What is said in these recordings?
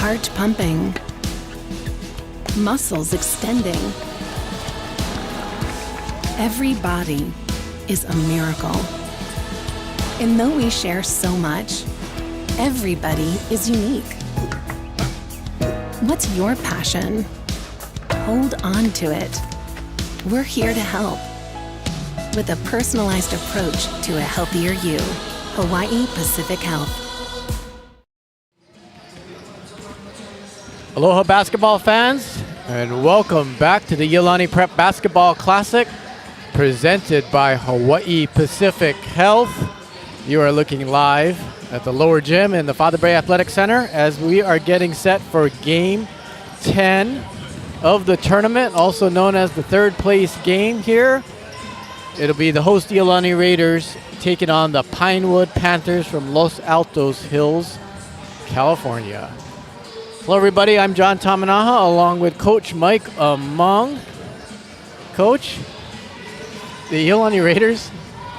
Heart pumping. Muscles extending. Every body is a miracle. And though we share so much, everybody is unique. What's your passion? Hold on to it. We're here to help with a personalized approach to a healthier you. Hawaii Pacific Health. Aloha basketball fans, and welcome back to the Iolani Prep Basketball Classic, presented by Hawaii Pacific Health. You are looking live at the lower gym in the Father Bray Athletic Center as we are getting set for Game 10 of the tournament, also known as the third place game here. It'll be the host Iolani Raiders taking on the Pinewood Panthers from Los Altos Hills, California. Hello everybody, I'm John Tamanaha along with Coach Mike Among. Coach, the Iolani Raiders,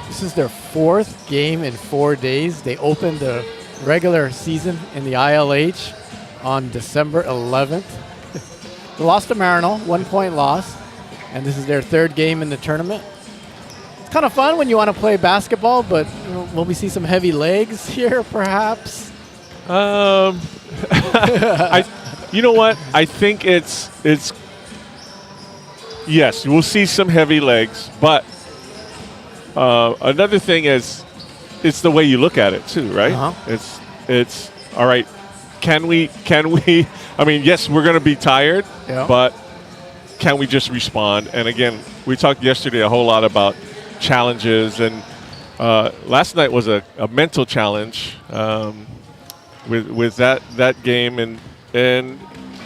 this is their fourth game in 4 days. They opened the regular season in the ILH on December 11th. They lost to Marino, 1 point loss, and this is their third game in the tournament. It's kind of fun when you want to play basketball, but will we see some heavy legs here perhaps? You know what? I think it's yes, we'll see some heavy legs, but another thing is it's the way you look at it too, right? Uh-huh. It's all right. Can we? I mean, yes, we're going to be tired, yeah, but can we just respond? And again, we talked yesterday a whole lot about challenges, and last night was a mental challenge. With that game, and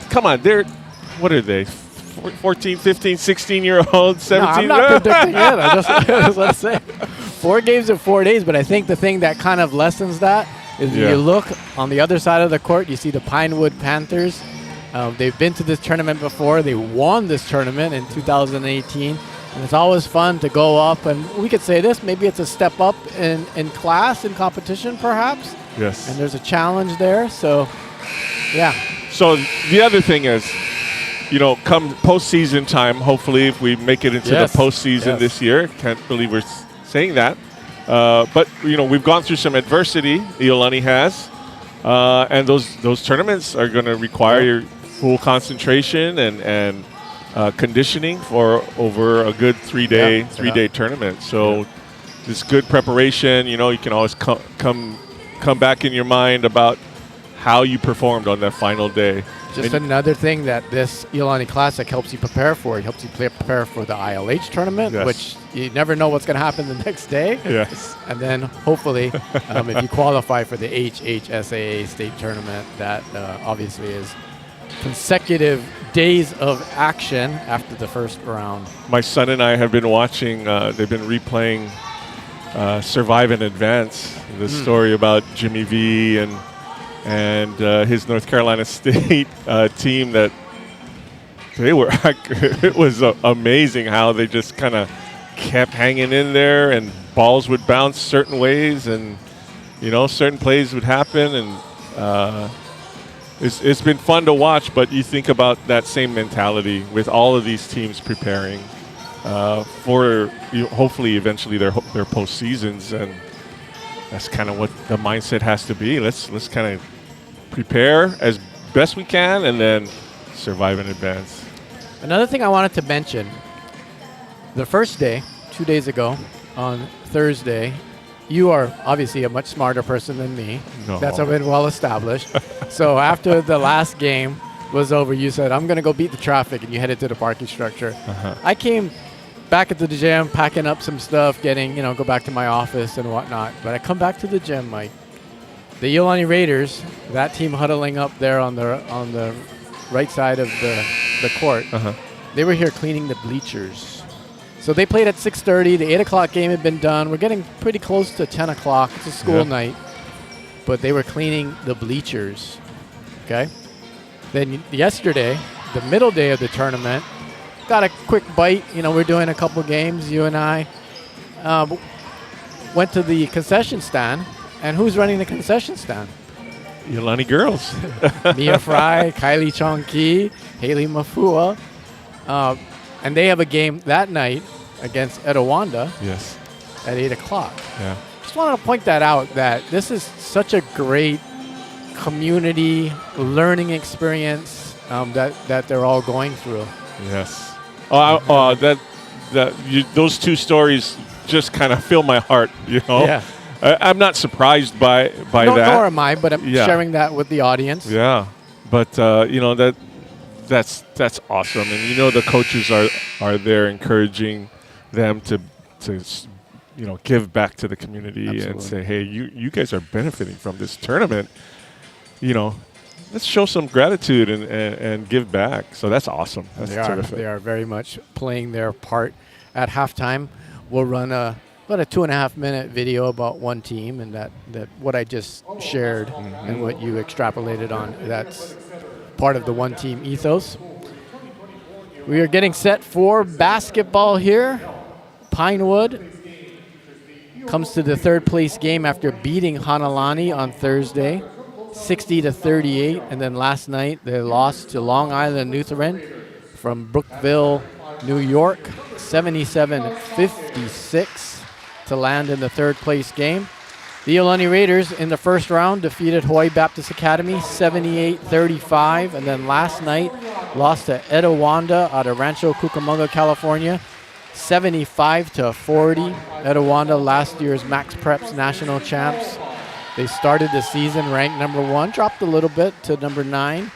come on, what are they, 14, 15, 16-year-olds, 17? No, I'm not predicting it. I just want to say 4 games in 4 days, but I think the thing that kind of lessens that is when you look on the other side of the court, you see the Pinewood Panthers. They've been to this tournament before. They won this tournament in 2018. And it's always fun to go up, and we could say this, maybe it's a step up in class, in competition perhaps. Yes. And there's a challenge there, so yeah. So the other thing is, come postseason time, hopefully if we make it into the postseason this year, can't believe we're saying that. But, we've gone through some adversity, Iolani has, and those tournaments are going to require your full concentration and conditioning for over a good three-day tournament. So this good preparation. You can always come back in your mind about how you performed on that final day. Just another thing that this Iolani Classic helps you prepare for. It helps you prepare for the ILH tournament, which you never know what's going to happen the next day. Yes. And then hopefully, if you qualify for the HHSAA state tournament, that obviously is consecutive days of action after the first round. My son and I have been watching, they've been replaying Survive and Advance, the story about Jimmy V and his North Carolina State team that they were, it was amazing how they just kind of kept hanging in there, and balls would bounce certain ways, and, certain plays would happen, and it's been fun to watch. But you think about that same mentality with all of these teams preparing for hopefully eventually their postseasons, and that's kind of what the mindset has to be. Let's kind of prepare as best we can, and then survive in advance. Another thing I wanted to mention: the first day, 2 days ago, on Thursday. You are obviously a much smarter person than me. No. That's been well established. So after the last game was over, you said, I'm going to go beat the traffic, and you headed to the parking structure. I came back into the gym, packing up some stuff, go back to my office and whatnot. But I come back to the gym, Mike. The Iolani Raiders, that team huddling up there on the right side of the court, they were here cleaning the bleachers. So they played at 6:30. The 8 o'clock game had been done. We're getting pretty close to 10 o'clock. It's a school night. But they were cleaning the bleachers. Okay? Then yesterday, the middle day of the tournament, got a quick bite. We're doing a couple games, you and I. Went to the concession stand. And who's running the concession stand? Iolani girls. Mia Fry, Kylie Chong-ki, Haley Mafua. And they have a game that night against Etiwanda Yes. at 8 o'clock. Yeah. Just wanted to point that out, that this is such a great community learning experience that they're all going through. Yes. Those two stories just kind of fill my heart, you know. Yeah. I'm not surprised by that. Nor am I, but I'm sharing that with the audience. Yeah. But that's awesome, and the coaches are there encouraging them to give back to the community. Absolutely. And say, hey, you guys are benefiting from this tournament. Let's show some gratitude and give back. So that's awesome. That's terrific. They are very much playing their part. At halftime, we'll run about a 2.5-minute video about one team, and that what I just shared and what you extrapolated on, that's part of the one team ethos. We are getting set for basketball here. Pinewood comes to the third place game after beating Hanalani on Thursday, 60-38, and then last night they lost to Long Island Lutheran from Brookville, New York, 77-56 to land in the third place game. The Iolani Raiders in the first round defeated Hawaii Baptist Academy 78-35, and then last night lost to Etiwanda out of Rancho Cucamonga, California, 75-40. Etiwanda, last year's Max Preps national champs. They started the season ranked number 1, dropped a little bit to number 9,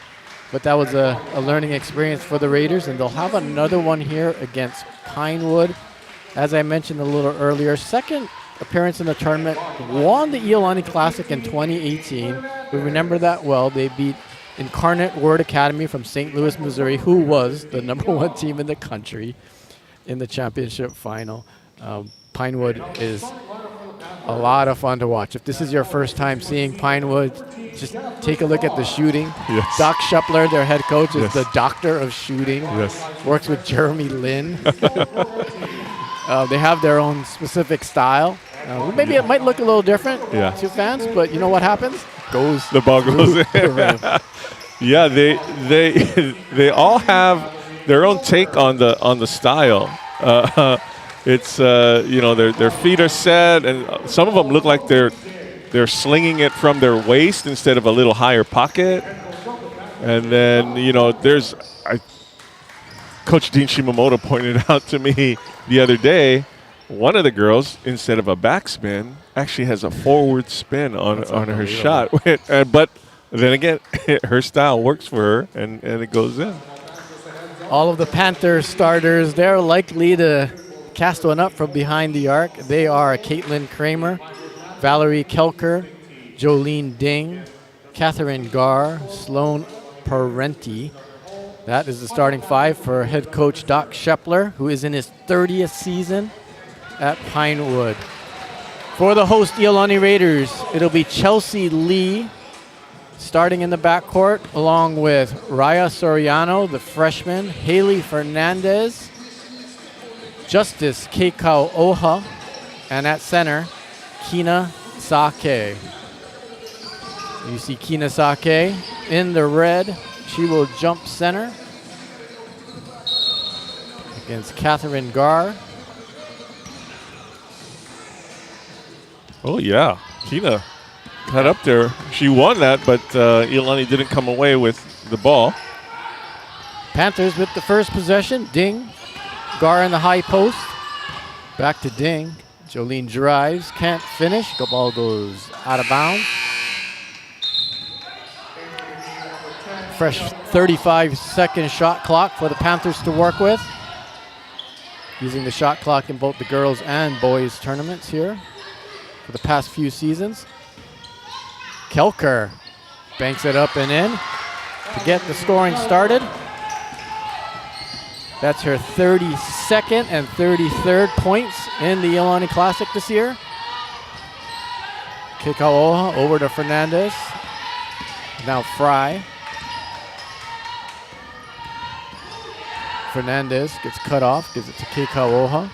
but that was a learning experience for the Raiders, and they'll have another one here against Pinewood. As I mentioned a little earlier, second appearance in the tournament, won the Iolani Classic in 2018. We remember that well. They beat Incarnate Word Academy from St. Louis, Missouri, who was the number 1 team in the country in the championship final. Pinewood is a lot of fun to watch. If this is your first time seeing Pinewood, just take a look at the shooting. Yes. Doc Shepler, their head coach, is Yes. the doctor of shooting. Yes. Works with Jeremy Lin. They have their own specific style. Maybe it might look a little different to fans, but you know what happens? The ball goes in. Yeah, they all have their own take on the style. It's their feet are set, and some of them look like they're slinging it from their waist instead of a little higher pocket. And then Coach Dean Shimamoto pointed out to me the other day, one of the girls, instead of a backspin, actually has a forward spin on her shot. But then again, her style works for her, and it goes in. All of the Panthers starters, they're likely to cast one up from behind the arc. They are Caitlin Kramer, Valerie Kelker, Jolene Ding, Catherine Garr, Sloan Parenti. That is the starting 5 for head coach Doc Shepler, who is in his 30th season at Pinewood. For the host Iolani Raiders, it'll be Chelsea Lee starting in the backcourt, along with Raya Soriano, the freshman, Haley Fernandez, Justice Keikau Oha, and at center, Kina Sake. You see Kina Sake in the red. She will jump center against Catherine Garr. Oh, yeah. Kina got up there. She won that, but Iolani didn't come away with the ball. Panthers with the first possession. Ding. Garr in the high post. Back to Ding. Jolene drives. Can't finish. The ball goes out of bounds. Fresh 35-second shot clock for the Panthers to work with. Using the shot clock in both the girls and boys tournaments here for the past few seasons. Kelker banks it up and in to get the scoring started. That's her 32nd and 33rd points in the Iolani Classic this year. Kikaoha over to Fernandez. Now Fry. Fernandez gets cut off, gives it to Kikaoha.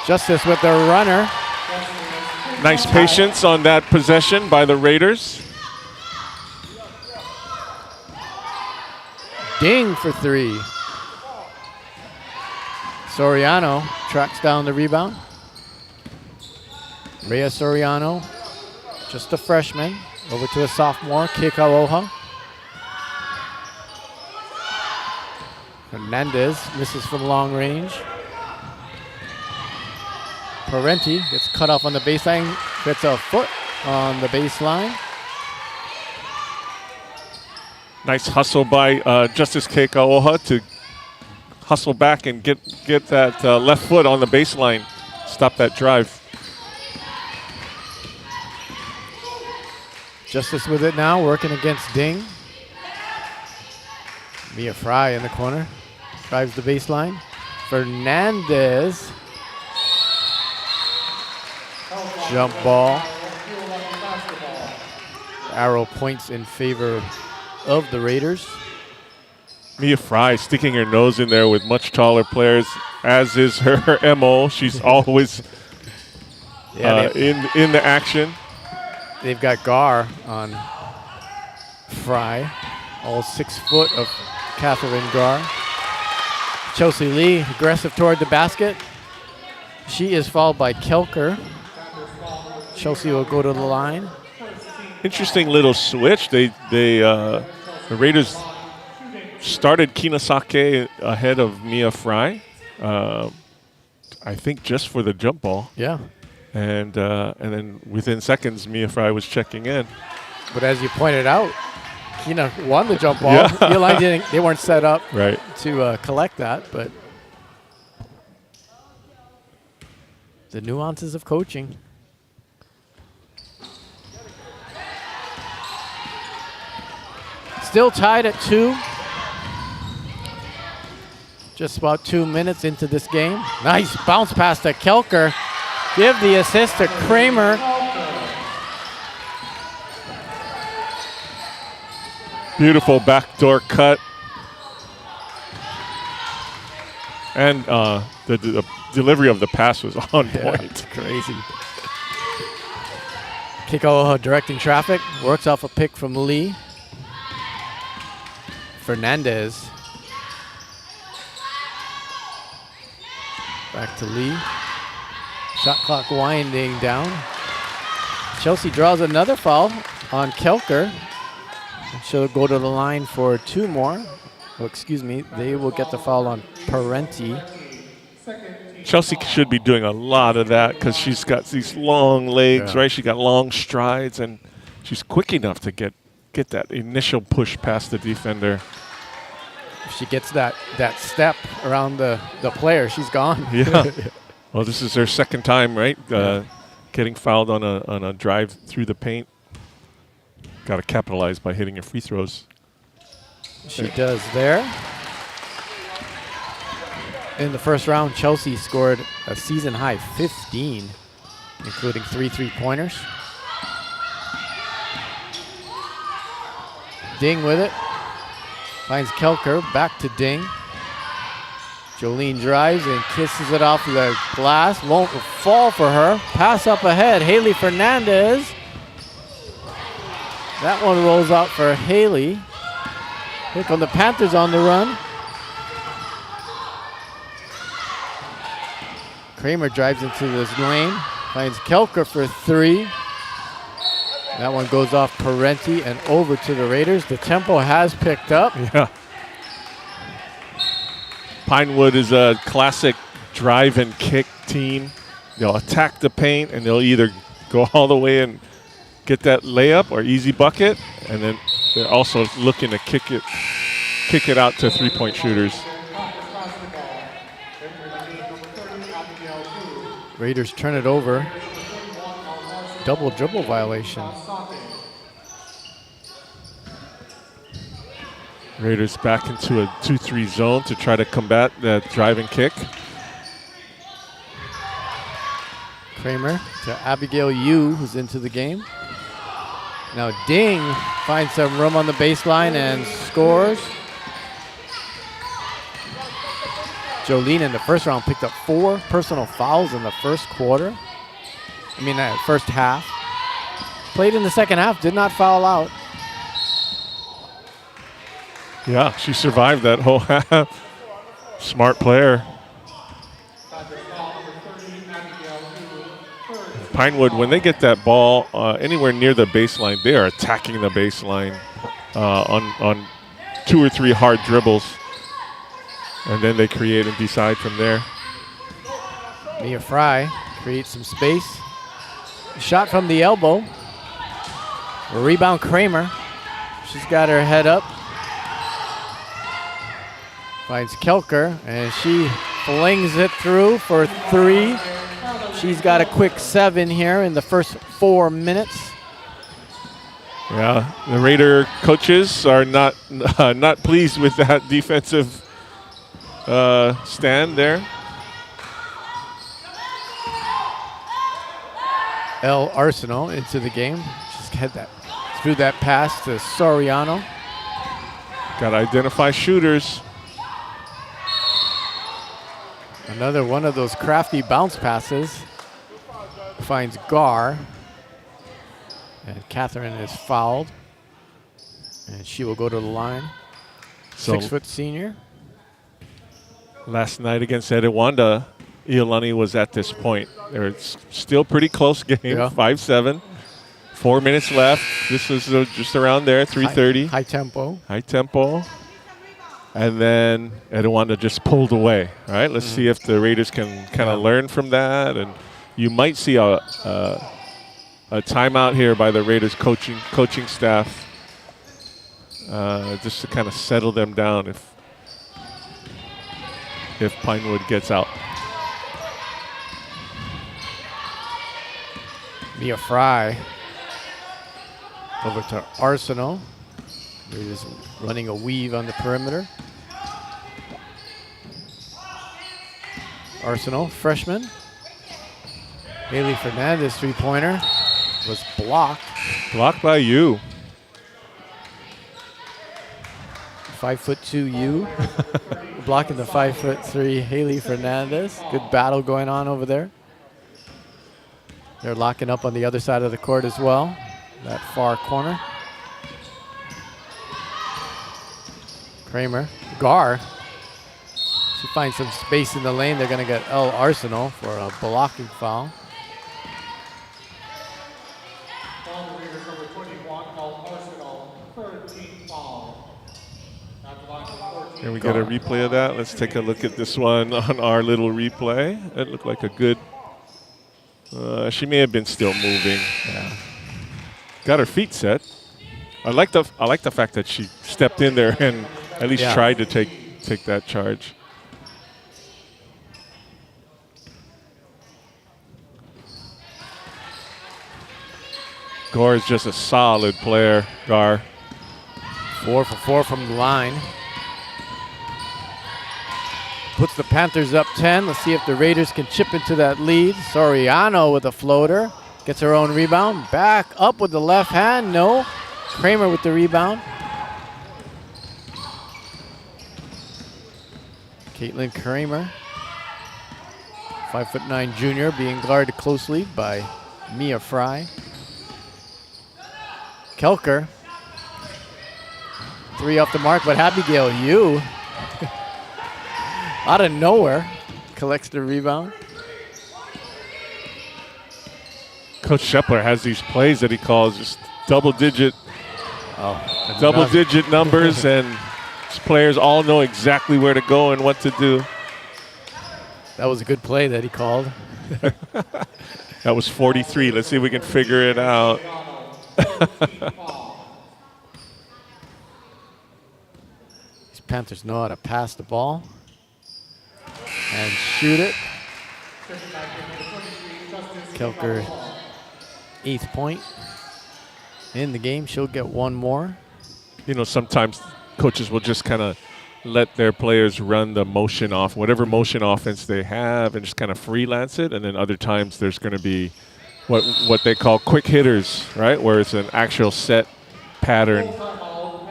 Justice with the runner. Nice patience on that possession by the Raiders. Ding for 3. Soriano tracks down the rebound. Rhea Soriano, just a freshman, over to a sophomore, Kekaoha. Hernandez misses from long range. Parenti gets cut off on the baseline, gets a foot on the baseline. Nice hustle by Justice Kekaoha to hustle back and get that left foot on the baseline. Stop that drive. Justice with it now, working against Ding. Mia Fry in the corner, drives the baseline. Fernandez. Jump ball. Arrow points in favor of the Raiders. Mia Fry sticking her nose in there with much taller players, as is her MO. She's always in the action. They've got Gar on Fry, all 6 foot of Catherine Gar. Chelsea Lee, aggressive toward the basket. She is fouled by Kelker. Chelsea will go to the line. Interesting little switch. The Raiders started Kinasake ahead of Mia Fry, I think just for the jump ball. Yeah. And then within seconds, Mia Fry was checking in. But as you pointed out, Kina won the jump ball. Yeah. Iolani they weren't set up Right. to collect that, but the nuances of coaching. Still tied at 2. Just about 2 minutes into this game. Nice bounce pass to Kelker. Give the assist to Kramer. Beautiful backdoor cut. And the delivery of the pass was on point. It's crazy. Kekaoha directing traffic. Works off a pick from Lee. Fernandez. Back to Lee. Shot clock winding down. Chelsea draws another foul on Kelker. She'll go to the line for 2 more. Oh, excuse me, they will get the foul on Parenti. Chelsea should be doing a lot of that because she's got these long legs, Yeah. right? She got long strides, and she's quick enough to get that initial push past the defender. If she gets that step around the player, she's gone. Yeah. Well, this is her second time, right? Getting fouled on a drive through the paint. Got to capitalize by hitting your free throws. She does there. In the first round, Chelsea scored a season-high 15, including 3 3-pointers. Ding with it. Finds Kelker, back to Ding. Jolene drives and kisses it off the glass. Won't fall for her. Pass up ahead. Haley Fernandez. That one rolls out for Haley. Here come the Panthers on the run. Kramer drives into this lane. Finds Kelker for 3. That one goes off Parenti and over to the Raiders. The tempo has picked up. Yeah. Pinewood is a classic drive and kick team. They'll attack the paint, and they'll either go all the way and get that layup or easy bucket, and then they're also looking to kick it out to three-point shooters. Raiders turn it over. Double dribble violation. Raiders back into a 2-3 zone to try to combat that drive and kick. Kramer to Abigail Yu, who's into the game. Now Ding finds some room on the baseline and scores. Jolene in the first round picked up 4 personal fouls in the first quarter. First half. Played in the second half, did not foul out. Yeah, she survived that whole half. Smart player. Pinewood, when they get that ball anywhere near the baseline, they are attacking the baseline on 2 or 3 hard dribbles. And then they create and decide from there. Mia Fry creates some space. Shot from the elbow. A rebound, Kramer. She's got her head up. Finds Kelker, and she flings it through for 3. She's got a quick 7 here in the first 4 minutes. Yeah, the Raider coaches are not pleased with that defensive stand there. El Arsenal into the game. Just had that threw that pass to Soriano. Got to identify shooters. Another one of those crafty bounce passes. Finds Gar. And Catherine is fouled. And she will go to the line. So 6-foot senior. Last night against Etiwanda, Iolani was at this point. It's still pretty close game, Yeah. 5-7. 4 minutes left. This was just around there, 3:30. High tempo. High tempo. And then Etiwanda just pulled away. All right, let's see if the Raiders can kind of learn from that. And you might see a timeout here by the Raiders coaching staff just to kind of settle them down if Pinewood gets out. Mia Fry over to Arsenal. They're just running a weave on the perimeter. Arsenal, freshman. Haley Fernandez, 3-pointer, was blocked. Blocked by you. 5'2" you. Blocking the 5'3" Haley Fernandez. Good battle going on over there. They're locking up on the other side of the court as well. That far corner. Kramer. Gar. She finds some space in the lane. They're going to get El Arsenal for a blocking foul. Can we get a replay of that? Let's take a look at this one on our little replay. It looked like a good. She may have been still moving. Yeah. Got her feet set. I like the fact that she stepped in there and at least tried to take that charge. Gar is just a solid player. Gar. 4 for 4 from the line. Puts the Panthers up 10. Let's see if the Raiders can chip into that lead. Soriano with a floater. Gets her own rebound. Back up with the left hand. No. Kramer with the rebound. Caitlin Kramer. 5'9" junior being guarded closely by Mia Fry. Kelker. 3 off the mark, but Abigail Yu out of nowhere collects the rebound. Coach Shepler has these plays that he calls just double-digit numbers, and his players all know exactly where to go and what to do. That was a good play that he called. That was 43. Let's see if we can figure it out. These Panthers know how to pass the ball and shoot it. Kelker, 8th point in the game. She'll get one more. You know, sometimes coaches will just kind of let their players run the motion off, whatever motion offense they have, and just kind of freelance it. And then other times there's going to be what they call quick hitters, right, where it's an actual set pattern,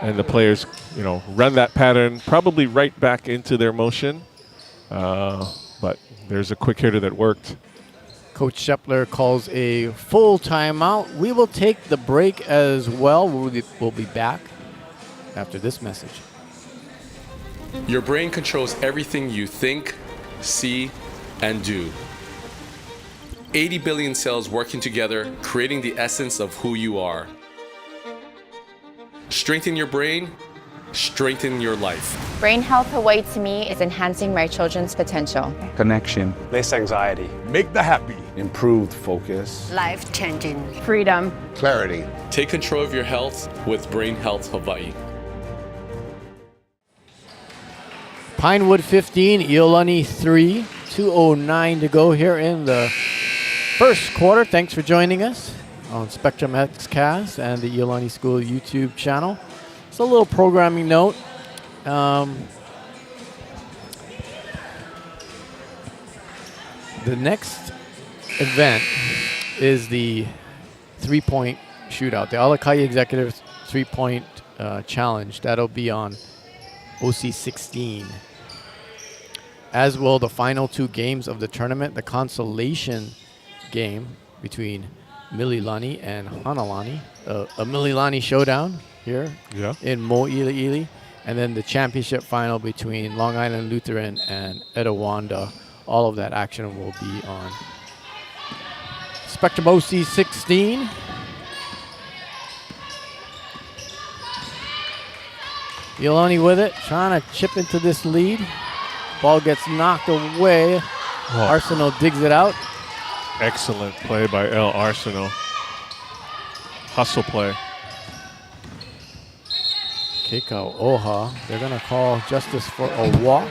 and the players, you know, run that pattern probably right back into their motion. But there's a quick hitter that worked. Coach Shepler calls a full timeout. We will take the break as well. We'll be back after this message. Your brain controls everything you think, see, and do. 80 billion cells working together, creating the essence of who you are. Strengthen your brain, strengthen your life. Brain Health Hawaii to me is enhancing my children's potential. Connection. Less anxiety. Make the happy. Improved focus. Life-changing. Freedom. Clarity. Take control of your health with Brain Health Hawaii. Pinewood 15, Iolani 3, 2:09 to go here in the first quarter. Thanks for joining us on Spectrum XCast and the Iolani School YouTube channel. It's a little programming note. The next event is the three-point shootout, the Alakai Executive three-point challenge. That'll be on OC 16. As will the final two games of the tournament, the consolation game between Mililani and Hanalani, a Mililani showdown here in Mo'iliili, and then the championship final between Long Island Lutheran and Etiwanda. All of that action will be on Spectrum OC 16. Iolani with it, trying to chip into this lead. Ball gets knocked away. Arsenal digs it out. Excellent play by El Arsenal. Hustle play. Keikau Oha, they're going to call justice for a walk.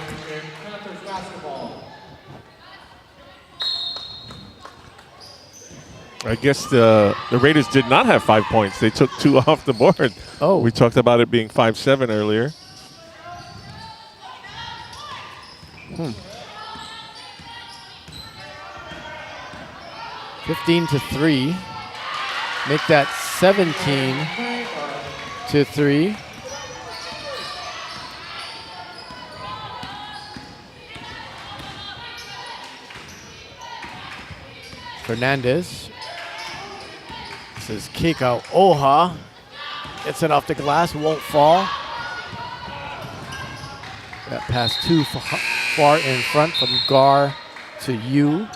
I guess the Raiders did not have 5 points. They took 2 off the board. Oh. We talked about it being 5-7 earlier. 15-3. Make that 17-3. Fernandez. This is Keikau Oha. Gets it off the glass, won't fall. That pass too far in front from Gar to Yu.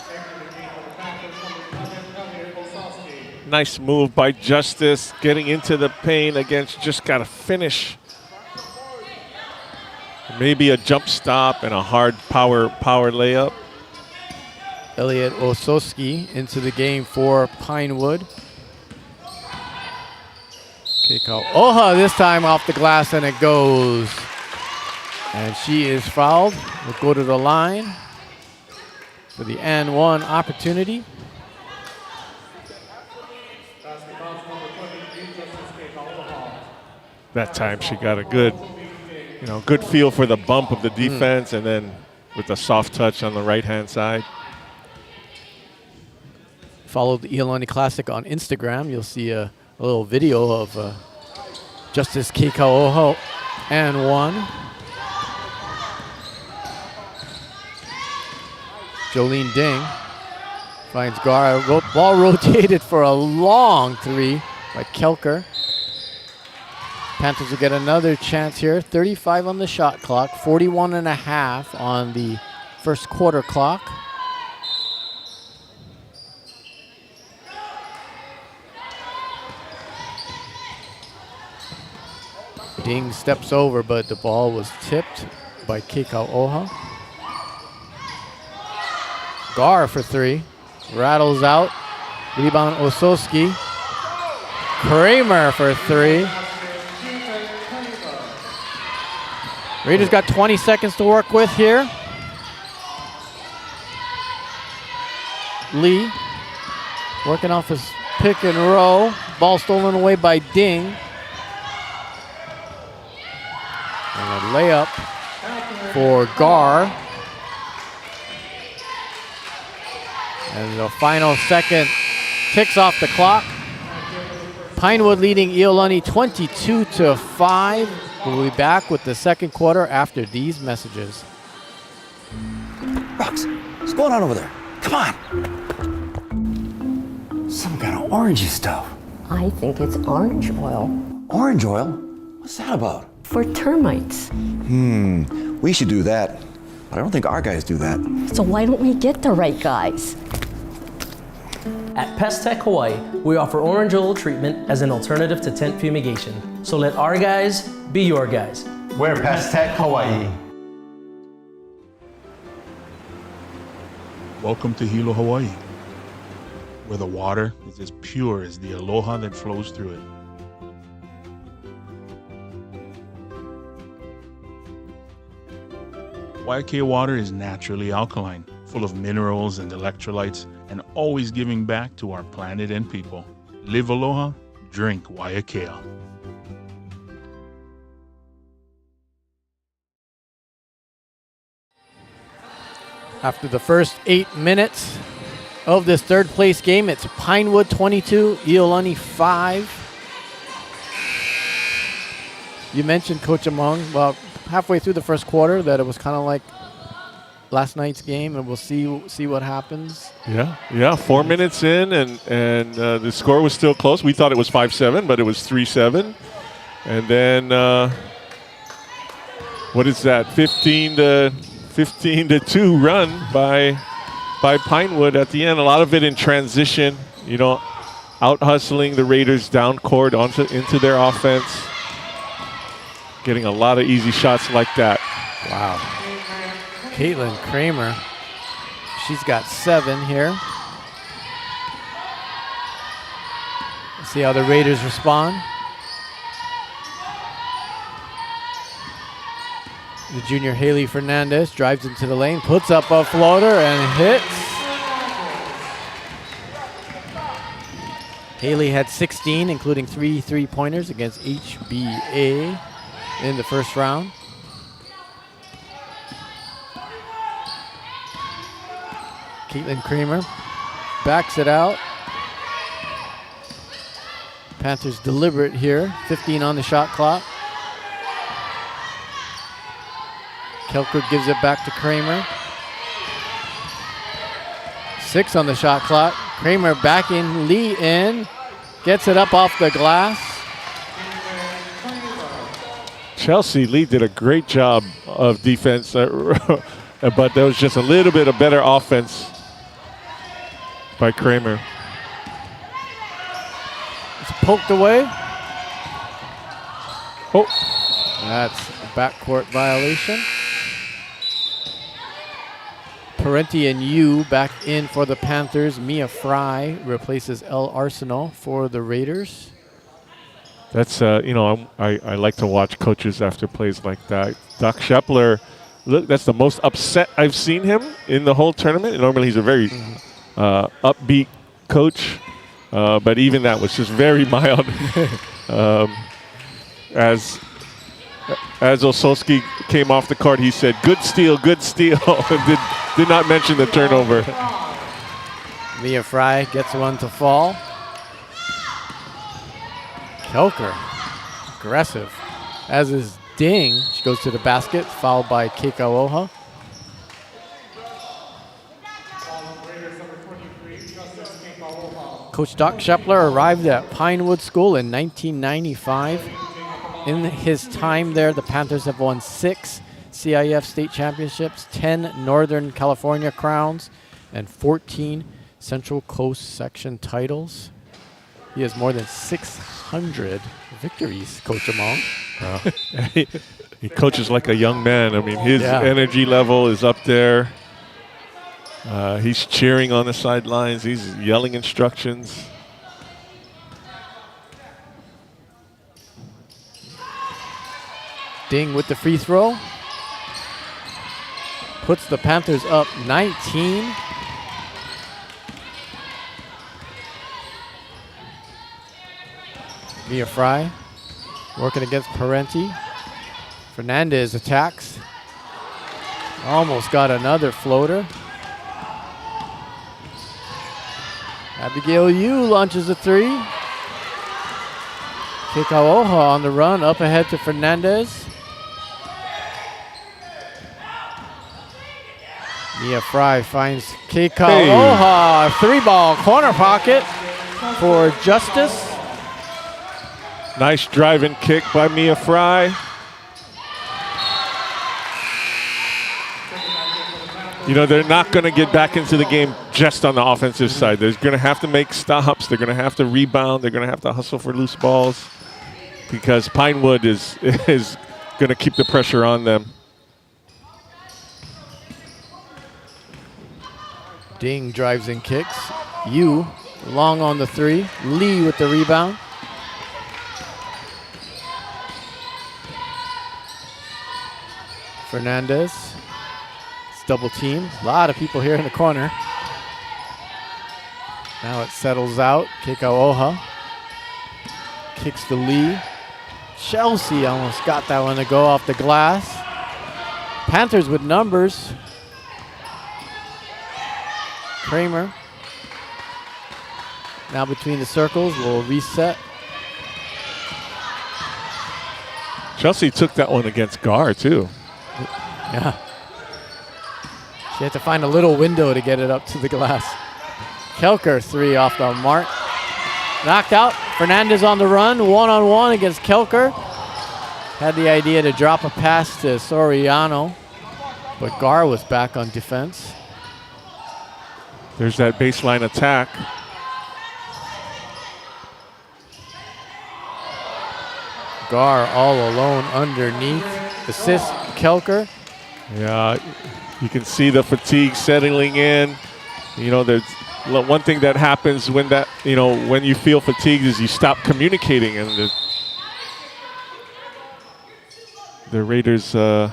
Nice move by Justice, getting into the paint against, just got to finish. Maybe a jump stop and a hard power layup. Elliot Ososki into the game for Pinewood. Keikau Oha this time off the glass, and it goes. And she is fouled. We'll go to the line for the and one opportunity. That time she got a good feel for the bump of the defense, and then with the soft touch on the right-hand side. Follow the Iolani Classic on Instagram. You'll see a little video of Justice Keikau Oha and one. Jolene Ding finds Gar. Ball rotated for a long three by Kelker. Panthers will get another chance here. 35 on the shot clock, 41 and a half on the first quarter clock. Ding steps over, but the ball was tipped by Keikau Oha. Gar for three. Rattles out. Rebound Ososki. Kramer for three. Raiders got 20 seconds to work with here. Lee working off his pick and roll. Ball stolen away by Ding. And a layup for Gar. And the final second ticks off the clock. Pinewood leading Iolani 22-5. We'll be back with the second quarter after these messages. Rox, what's going on over there? Come on. Some kind of orangey stuff. I think it's orange oil. Orange oil? What's that about? for termites. We should do that. But I don't think our guys do that. So why don't we get the right guys? At Pest Tech Hawaii, we offer orange oil treatment as an alternative to tent fumigation. So let our guys be your guys. We're Pest Tech Hawaii. Welcome to Hilo, Hawaii, where the water is as pure as the aloha that flows through it. Waiakea water is naturally alkaline, full of minerals and electrolytes, and always giving back to our planet and people. Live aloha, drink Waiakea. After the first 8 minutes of this third place game, it's Pinewood 22, Iolani 5. You mentioned, Coach Among, well, halfway through the first quarter that it was kind of like last night's game, and we'll see what happens. Yeah. 4 minutes in, and the score was still close. We thought it was 5-7, but it was 3-7. And then, what is that? 15 to 2 run by Pinewood at the end. A lot of it in transition, out hustling the Raiders down court into their offense. Getting a lot of easy shots like that. Wow. Caitlin Kramer, she's got 7 here. Let's see how the Raiders respond. The junior Haley Fernandez drives into the lane, puts up a floater and hits. Haley had 16, including 3 3-pointers against HBA in the first round. Caitlin Kramer backs it out. Panthers deliberate here, 15 on the shot clock. Kelker gives it back to Kramer. 6 on the shot clock. Kramer backing Lee in. Gets it up off the glass. Chelsea Lee did a great job of defense, but there was just a little bit of better offense by Kramer. It's poked away. Oh. That's a backcourt violation. Parenti and Yu back in for the Panthers. Mia Fry replaces El Arsenal for the Raiders. That's, I like to watch coaches after plays like that. Doc Shepler, look, that's the most upset I've seen him in the whole tournament. Normally he's a very upbeat coach, but even that was just very mild. As Osowski came off the court, he said, good steal, and did not mention the turnover. Mia Fry gets one to fall. Kelker, aggressive. As is Ding, she goes to the basket, fouled by Keikaoha. Coach Doc Shepler arrived at Pinewood School in 1995. In his time there, the Panthers have won 6 CIF state championships, 10 Northern California crowns, and 14 Central Coast section titles. He has more than 600 victories, Coach Among. He coaches like a young man. I mean, his energy level is up there. He's cheering on the sidelines. He's yelling instructions. Ding with the free throw. Puts the Panthers up 19. Mia Fry working against Parenti. Fernandez attacks. Almost got another floater. Abigail Yu launches a 3. Keikaoha on the run, up ahead to Fernandez. Mia Fry finds Keikaoha, 3-ball corner pocket for Justice. Nice driving kick by Mia Fry. you know, they're not going to get back into the game just on the offensive side. They're going to have to make stops. They're going to have to rebound. They're going to have to hustle for loose balls because Pinewood is going to keep the pressure on them. Ding drives and kicks. Yu long on the three. Lee with the rebound. Fernandez. It's double team. A lot of people here in the corner. Now it settles out. Kekaoha kicks to Lee. Chelsea almost got that one to go off the glass. Panthers with numbers. Kramer. Now between the circles, will reset. Chelsea took that one against Gar, too. Yeah. She had to find a little window to get it up to the glass. Kelker, three off the mark. Knocked out. Fernandez on the run, one-on-one against Kelker. Had the idea to drop a pass to Soriano, but Gar was back on defense. There's that baseline attack. Gar all alone underneath. Assist Kelker. Yeah, you can see the fatigue settling in. You know, there's one thing that happens when that, you know, when you feel fatigued is you stop communicating, and the Raiders, they're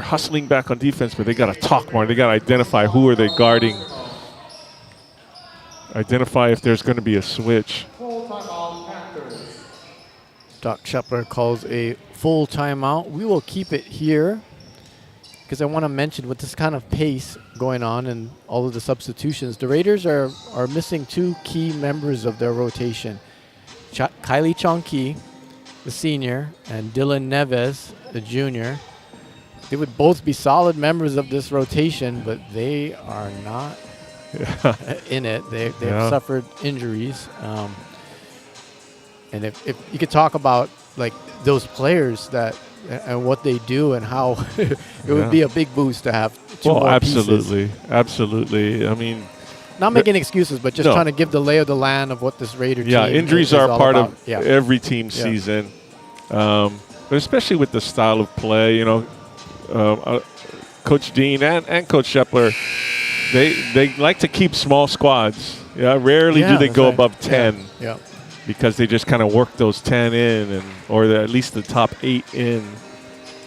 hustling back on defense, but they got to talk more. They got to identify who are they guarding. Identify if there's going to be a switch. Doc Shepler calls a full timeout. We will keep it here because I want to mention with this kind of pace going on and all of the substitutions, the Raiders are missing two key members of their rotation. Kylie Chonki, the senior, and Dylan Neves, the junior. They would both be solid members of this rotation, but they are not in it. They've suffered injuries. And if you could talk about like those players that and what they do and how it would be a big boost to have two more absolutely, pieces. Absolutely. I mean, not making excuses, but just trying to give the lay of the land of what this Raider team is. Injuries are part about. of every team's season, but especially with the style of play. You know, Coach Dean and Coach Shepler, they like to keep small squads. Yeah, rarely do they go above 10. Yeah. Because they just kind of work those 10 in, or at least the top 8 in.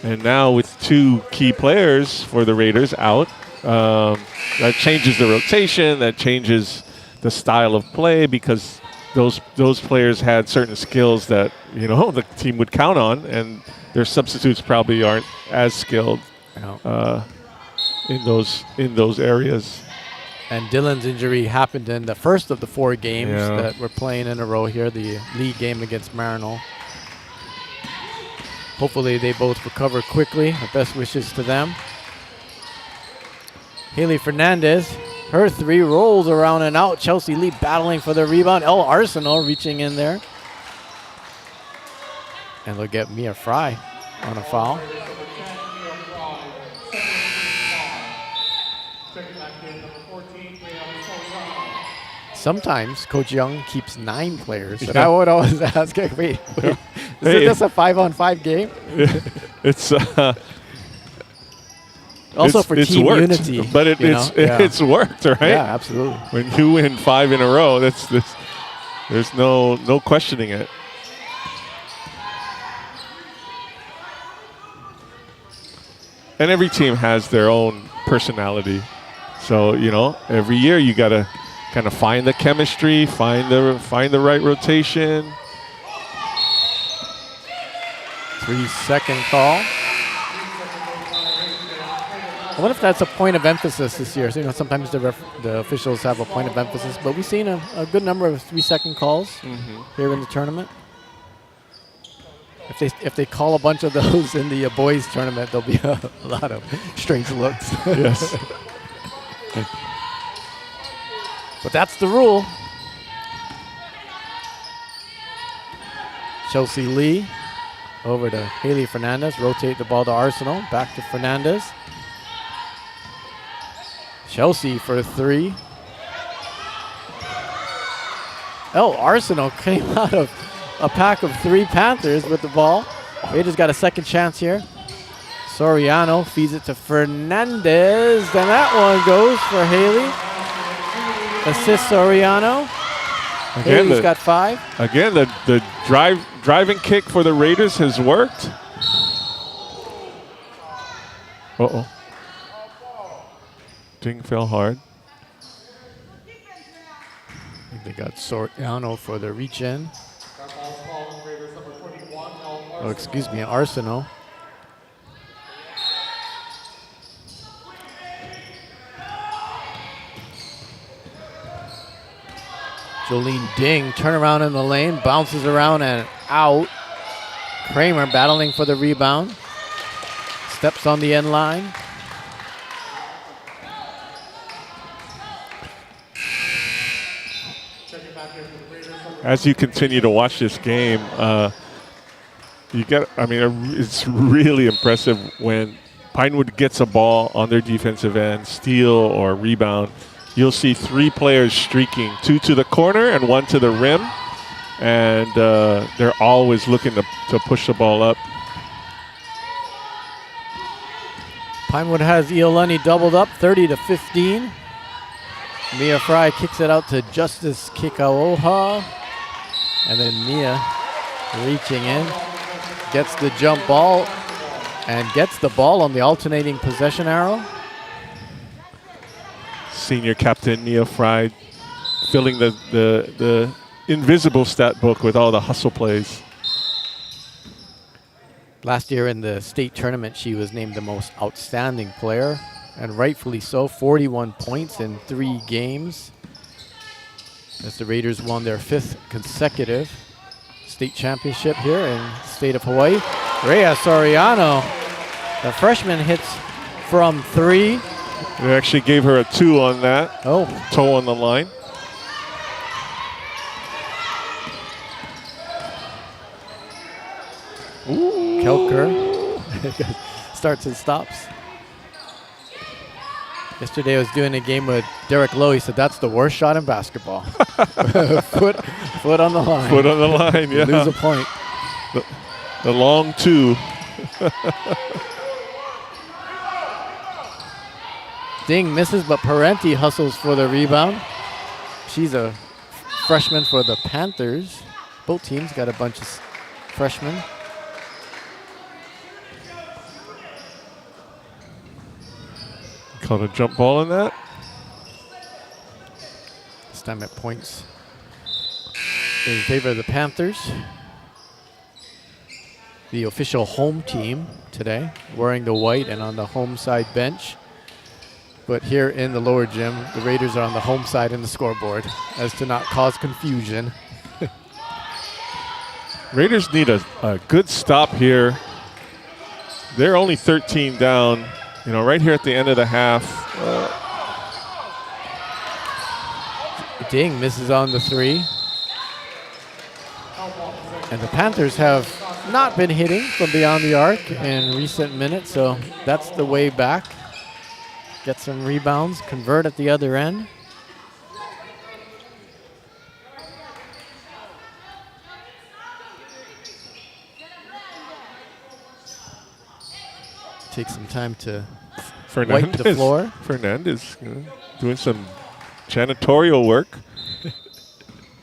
And now with two key players for the Raiders out, that changes the rotation, that changes the style of play, because those players had certain skills that, you know, the team would count on, and their substitutes probably aren't as skilled in those areas. And Dylan's injury happened in the first of the 4 games that we're playing in a row here, the league game against Marino. Hopefully they both recover quickly. Our best wishes to them. Haley Fernandez, her three rolls around and out. Chelsea Lee battling for the rebound. El Arsenal reaching in there. And they'll get Mia Fry on a foul. Sometimes Coach Young keeps 9 players. And I would always ask, wait, is this a 5-on-5 game? It's also for team worked, unity. But it's worked, right? Yeah, absolutely. When you win 5 in a row, there's no questioning it. And every team has their own personality. So, you know, every year you got to kind of find the chemistry, find the right rotation. 3-second call. I wonder if that's a point of emphasis this year. So, you know, sometimes the officials have a point of emphasis, but we've seen a good number of 3-second calls here in the tournament. If they call a bunch of those in the boys tournament, there'll be a lot of strange looks. Yes. But that's the rule. Chelsea Lee over to Haley Fernandez. Rotate the ball to Arsenal. Back to Fernandez. Chelsea for 3. Arsenal came out of a pack of 3 Panthers with the ball. Raiders got a second chance here. Soriano feeds it to Fernandez, and that one goes for Haley. Assist Soriano. Again, Haley's got 5. Again, the driving kick for the Raiders has worked. Uh-oh. Ding fell hard. I think they got Soriano for the reach-in. Oh, excuse me, Arsenal. Jolene Ding, turnaround in the lane, bounces around and out. Kramer battling for the rebound. Steps on the end line. As you continue to watch this game, it's really impressive when Pinewood gets a ball on their defensive end, steal or rebound. You'll see 3 players streaking, 2 to the corner and 1 to the rim. And they're always looking to push the ball up. Pinewood has Iolani doubled up, 30-15. Mia Fry kicks it out to Justice Kikaoha. And then Mia reaching in, gets the jump ball, and gets the ball on the alternating possession arrow. Senior captain Mia Fry filling the invisible stat book with all the hustle plays. Last year in the state tournament, she was named the most outstanding player, and rightfully so. 41 points in 3 games as the Raiders won their 5th consecutive state championship here in the state of Hawaii. Rhea Soriano, the freshman, hits from 3. They actually gave her a 2 on that. Oh. Toe on the line. Ooh. Kelker starts and stops. Yesterday I was doing a game with Derek Lowe. He said that's the worst shot in basketball. foot on the line. Foot on the line, yeah. Lose a point. The long 2. Ding misses, but Parenti hustles for the rebound. She's a freshman for the Panthers. Both teams got a bunch of freshmen. Called a jump ball on that. This time it points in favor of the Panthers. The official home team today, wearing the white and on the home side bench. But here in the lower gym, the Raiders are on the home side in the scoreboard, as to not cause confusion. Raiders need a good stop here. They're only 13 down. You know, right here at the end of the half. Ding misses on the 3. And the Panthers have not been hitting from beyond the arc in recent minutes, so that's the way back. Get some rebounds, convert at the other end. Take some time to wipe the floor. Fernandez doing some janitorial work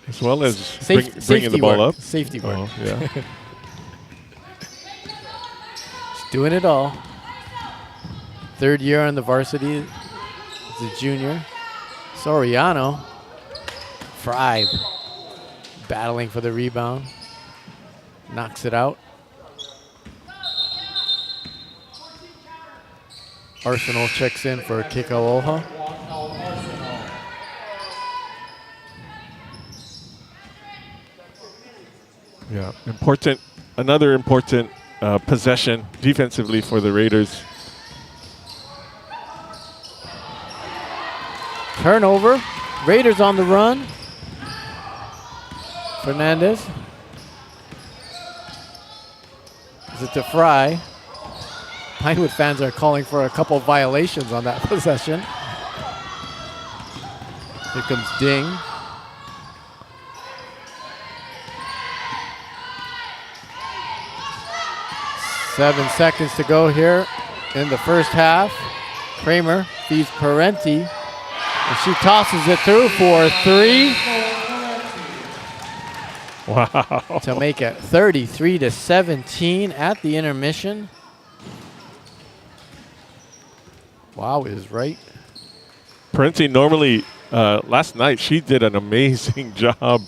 as well as bringing the ball up. Safety work. Oh, yeah. She's doing it all. 3rd year on the varsity as a junior. Soriano. Fry battling for the rebound. Knocks it out. Arsenal checks in for Kikaoha. Yeah, another important possession defensively for the Raiders. Turnover. Raiders on the run. Fernandez. Is it to Fry? Pinewood fans are calling for a couple violations on that possession. Here comes Ding. Seven seconds to go here in the first half. Kramer feeds Parenti, and she tosses it through for 3. Wow. To make it 33-17 at the intermission. Wow is right. Parenti normally, last night, she did an amazing job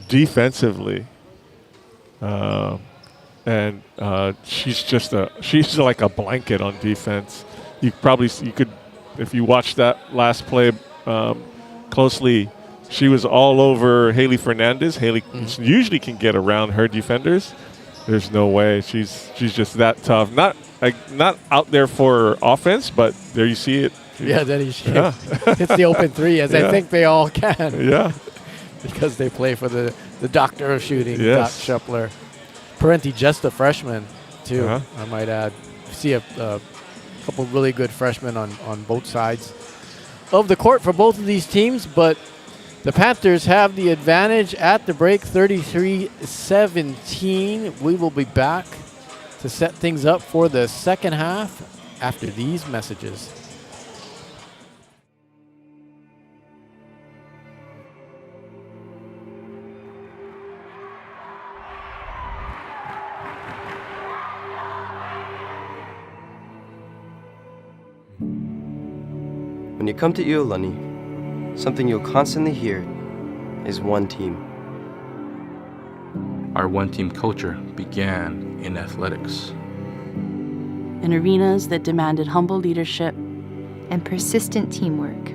defensively. And she's like a blanket on defense. You could, if you watch that last play closely, she was all over Haley Fernandez. Haley usually can get around her defenders. There's no way. She's just that tough. Not out there for offense, but there you see it. Then he hits the open 3, as I think they all can. Yeah. Because they play for the doctor of shooting, Yes. Doc Schepler. Parenti, just a freshman, too, I might add. See a couple really good freshmen on both sides of the court for both of these teams, but the Panthers have the advantage at the break, 33-17. We will be back to set things up for the second half after these messages. When you come to Iolani, something you'll constantly hear is one team. Our one-team culture began in athletics. In arenas that demanded humble leadership and persistent teamwork.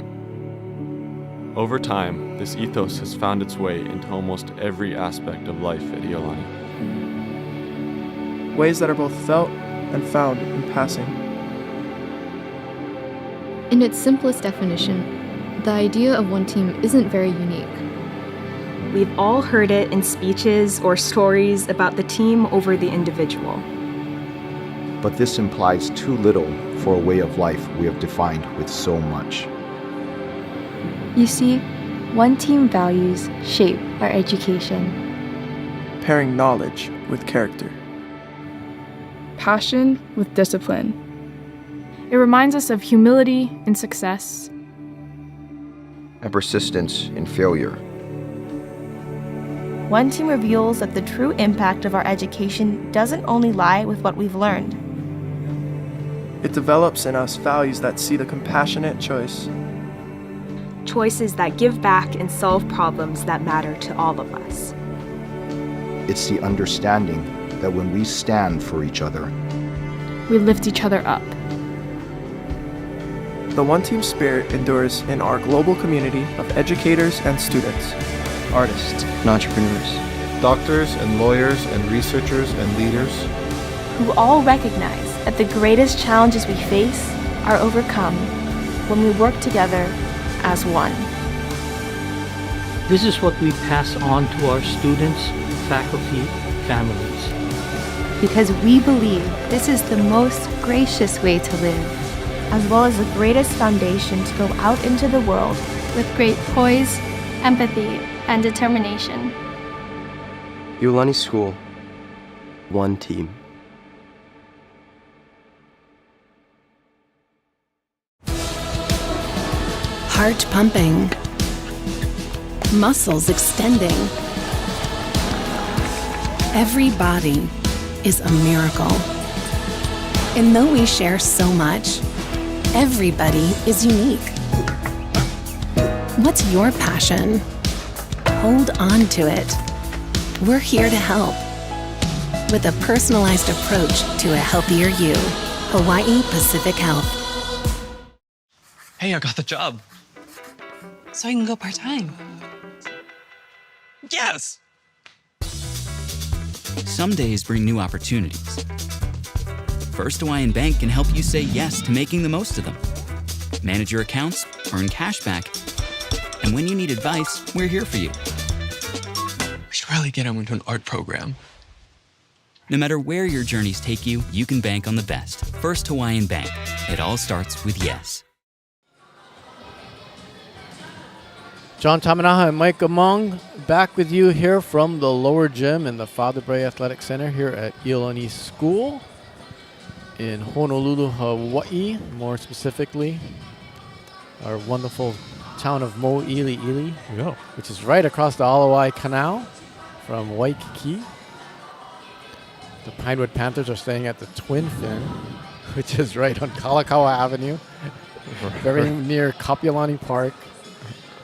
Over time, this ethos has found its way into almost every aspect of life at Iolani. Ways that are both felt and found in passing. In its simplest definition, the idea of one team isn't very unique. We've all heard it in speeches or stories about the team over the individual. But this implies too little for a way of life we have defined with so much. You see, one team values shape our education. Pairing knowledge with character. Passion with discipline. It reminds us of humility in success. And persistence in failure. One team reveals that the true impact of our education doesn't only lie with what we've learned. It develops in us values that see the compassionate choice. Choices that give back and solve problems that matter to all of us. It's the understanding that when we stand for each other, we lift each other up. The one team spirit endures in our global community of educators and students, artists and entrepreneurs, doctors and lawyers and researchers and leaders, who all recognize that the greatest challenges we face are overcome when we work together as one. This is what we pass on to our students, faculty, families. Because we believe this is the most gracious way to live, as well as the greatest foundation to go out into the world with great poise, empathy, and determination. Iolani School, one team. Heart pumping, muscles extending. Every body is a miracle. And though we share so much, everybody is unique. What's your passion? Hold on to it. We're here to help with a personalized approach to a healthier you. Hawaii Pacific Health. Hey, I got the job. So I can go part-time. Yes! Some days bring new opportunities. First Hawaiian Bank can help you say yes to making the most of them. Manage your accounts, earn cash back, and when you need advice, we're here for you. We should really get him into an art program. No matter where your journeys take you, you can bank on the best. First Hawaiian Bank. It all starts with yes. John Tamanaha and Mike Among back with you here from the lower gym in the Father Bray Athletic Center here at Iolani School in Honolulu, Hawaii. More specifically, our wonderful town of Mo'iliili, which is right across the Alawai Canal from Waikiki. The Pinewood Panthers are staying at the Twin Fin, which is right on Kalakaua Avenue, very near Kapiolani Park.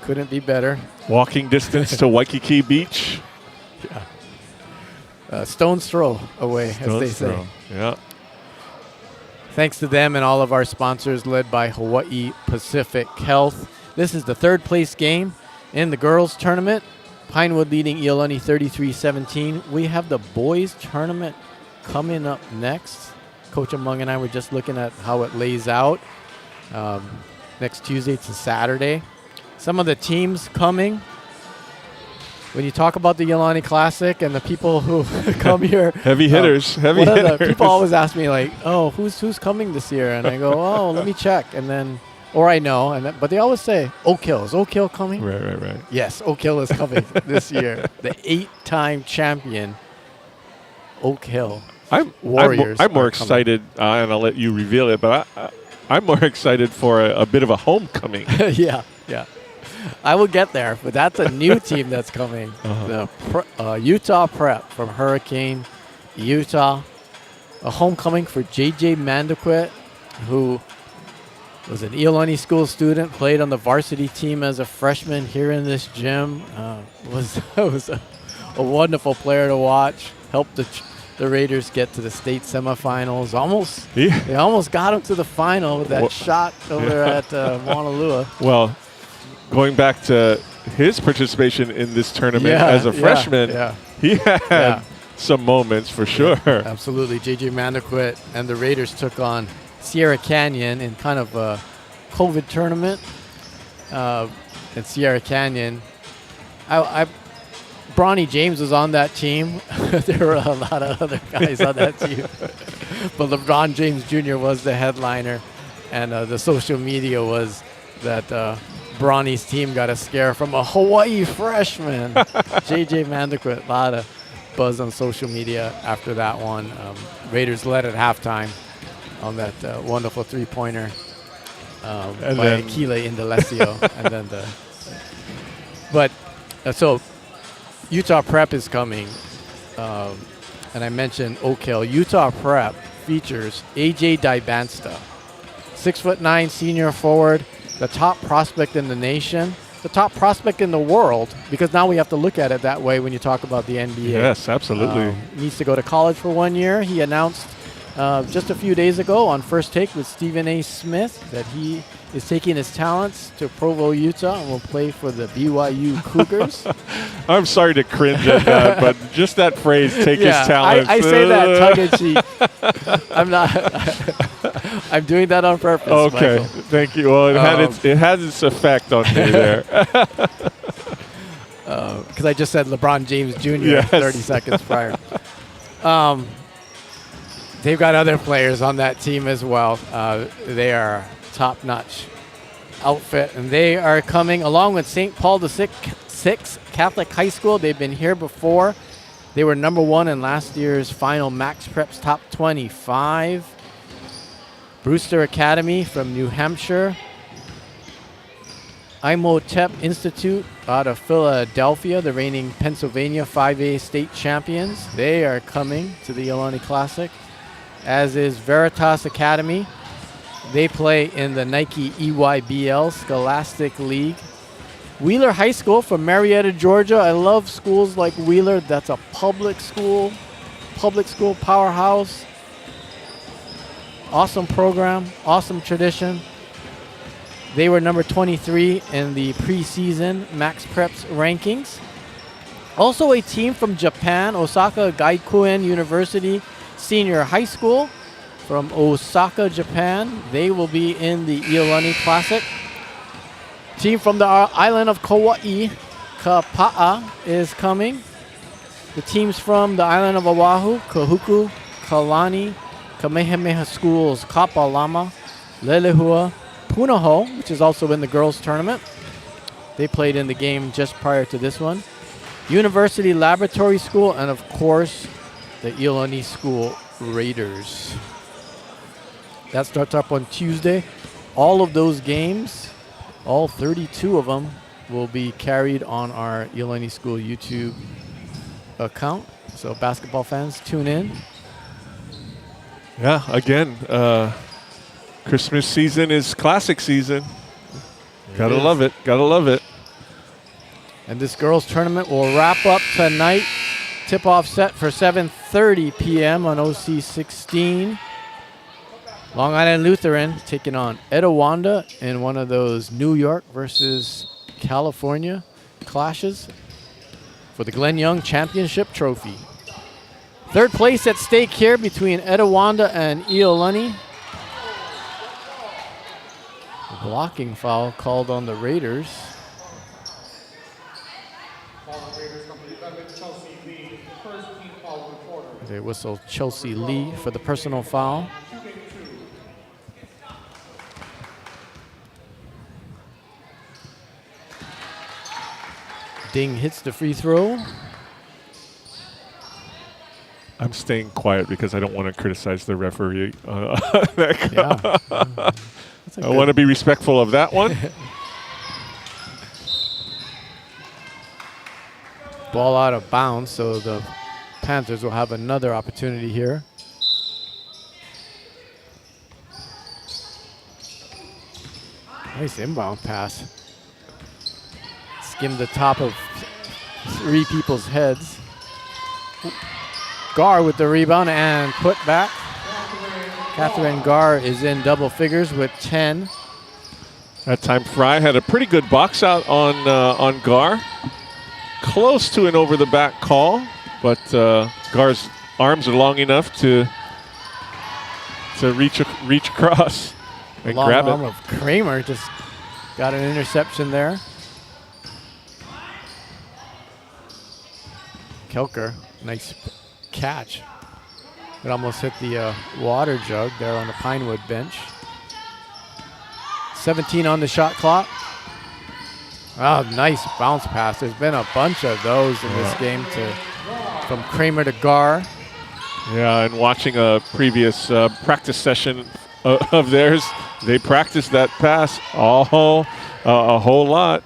Couldn't be better. Walking distance to Waikiki Beach. Yeah. Stone's throw away, as they say. Yeah. Thanks to them and all of our sponsors led by Hawaii Pacific Health. This is the third place game in the girls tournament. Pinewood leading Iolani 33-17. We have the boys tournament coming up next. Coach Among and I were just looking at how it lays out. Next Tuesday to Saturday. Some of the teams coming. When you talk about the Iolani Classic and the people who come here. Heavy hitters. Heavy hitters. People always ask me, like, oh, who's coming this year? And I go, oh, let me check. And then, or I know. But they always say, Oak Hill. Is Oak Hill coming? Right. Yes, Oak Hill is coming this year. The 8-time champion, Oak Hill Warriors. I'm more excited, and I'll let you reveal it, but I'm more excited for a bit of a homecoming. Yeah. I will get there, but that's a new team that's coming. The Utah Prep from Hurricane, Utah. A homecoming for J.J. Mandaquit, who was an Iolani School student, played on the varsity team as a freshman here in this gym. Was a wonderful player to watch. Helped the Raiders get to the state semifinals. They almost got him to the final with that shot over at Mauna Lua. Well, going back to his participation in this tournament as a freshman, he had some moments for sure. Absolutely. J.J. Mandaquit and the Raiders took on Sierra Canyon in kind of a COVID tournament. And Sierra Canyon, Bronny James was on that team. There were a lot of other guys on that team. But LeBron James Jr. was the headliner. And the social media was that Bronny's team got a scare from a Hawaii freshman. J.J. Mandaquit, a lot of buzz on social media after that one. Raiders led at halftime on that wonderful three-pointer by Kile Indalecio. And then so Utah Prep is coming. And I mentioned Oak Hill. Utah Prep features A.J. Dibansta, 6'9" senior forward, the top prospect in the nation, the top prospect in the world, because now we have to look at it that way when you talk about the NBA. Yes, absolutely. Needs to go to college for 1 year. He announced just a few days ago on First Take with Stephen A. Smith that he is taking his talents to Provo, Utah, and will play for the BYU Cougars. I'm sorry to cringe at that, but just that phrase, take his talents. I say that tongue-in-cheek. I'm not. I'm doing that on purpose, Okay, Michael. Thank you. Well, it has its effect on me there. Because I just said LeBron James Jr. 30 seconds prior. They've got other players on that team as well. They are top-notch outfit, and they are coming along with St. Paul VI Catholic High School. They've been here before. They were number 1 in last year's final Max Preps Top 25. Brewster Academy from New Hampshire. Imhotep Institute out of Philadelphia, the reigning Pennsylvania 5A state champions. They are coming to the Iolani Classic, as is Veritas Academy. They play in the Nike EYBL Scholastic League. Wheeler High School from Marietta, Georgia. I love schools like Wheeler. That's a public school powerhouse. Awesome program, awesome tradition. They were number 23 in the preseason Max Preps rankings. Also a team from Japan, Osaka Gaikuin University Senior High School from Osaka, Japan. They will be in the Iolani Classic. Team from the island of Kauai, Kapa'a, is coming. The teams from the island of Oahu, Kahuku, Kalani, Kamehameha Schools, Kapalama, Lelehua, Punahou, which is also in the girls tournament. They played in the game just prior to this one. University Laboratory School, and of course, the Iolani School Raiders. That starts up on Tuesday. All of those games, all 32 of them, will be carried on our Iolani School YouTube account. So basketball fans, tune in. Yeah, again, Christmas season is classic season. Gotta love it. Gotta love it. And this girls' tournament will wrap up tonight. Tip-off set for 7:30 p.m. on OC 16. Long Island Lutheran taking on Etiwanda in one of those New York versus California clashes for the Glenn Young Championship Trophy. Third place at stake here between Etiwanda and Iolani. A blocking foul called on the Raiders. They whistle Chelsea Lee for the personal foul. Ding hits the free throw. I'm staying quiet because I don't want to criticize the referee. Yeah. I want to be respectful of that one. Ball out of bounds, so the Panthers will have another opportunity here. Nice inbound pass. Skimmed the top of three people's heads. Gar with the rebound and put back. Catherine Gar is in double figures with 10. That time Fry had a pretty good box out on Gar. Close to an over the back call, but Gar's arms are long enough to reach across and grab it. Long arm of Kramer just got an interception there. Kelker, nice catch. It almost hit the water jug there on the Pinewood bench. 17 on the shot clock. Oh, nice bounce pass. There's been a bunch of those in this game from Kramer to Gar. Yeah, and watching a previous practice session of theirs, they practiced that pass a whole lot.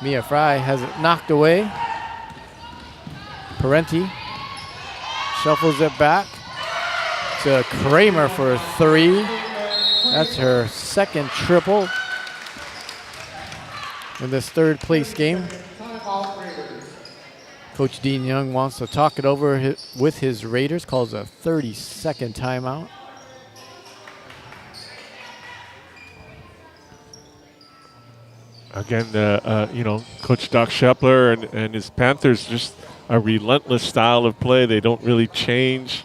Mia Fry has it knocked away. Parenti shuffles it back to Kramer for 3. That's her second triple in this third place game. Coach Dean Young wants to talk it over with his Raiders, calls a 30-second timeout. Again, Coach Doc Shepler and his Panthers, just a relentless style of play. They don't really change.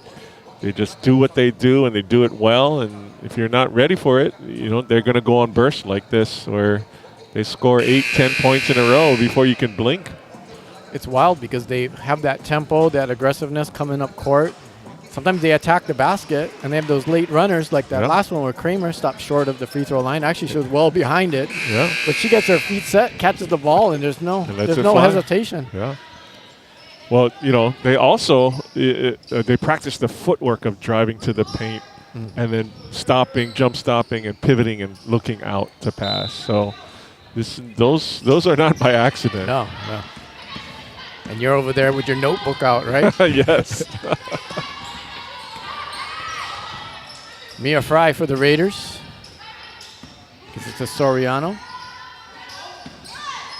They just do what they do, and they do it well. And if you're not ready for it, they're going to go on bursts like this, where they score 8-10 points in a row before you can blink. It's wild because they have that tempo, that aggressiveness coming up court. Sometimes they attack the basket, and they have those late runners like that last one where Kramer stopped short of the free throw line. Actually, she was well behind it. Yeah. But she gets her feet set, catches the ball, and there's no hesitation. Yeah. Well, they also they practice the footwork of driving to the paint and then stopping, jump stopping, and pivoting and looking out to pass. So those are not by accident. No. And you're over there with your notebook out, right? Yes. Mia Fry for the Raiders. Gives it to Soriano.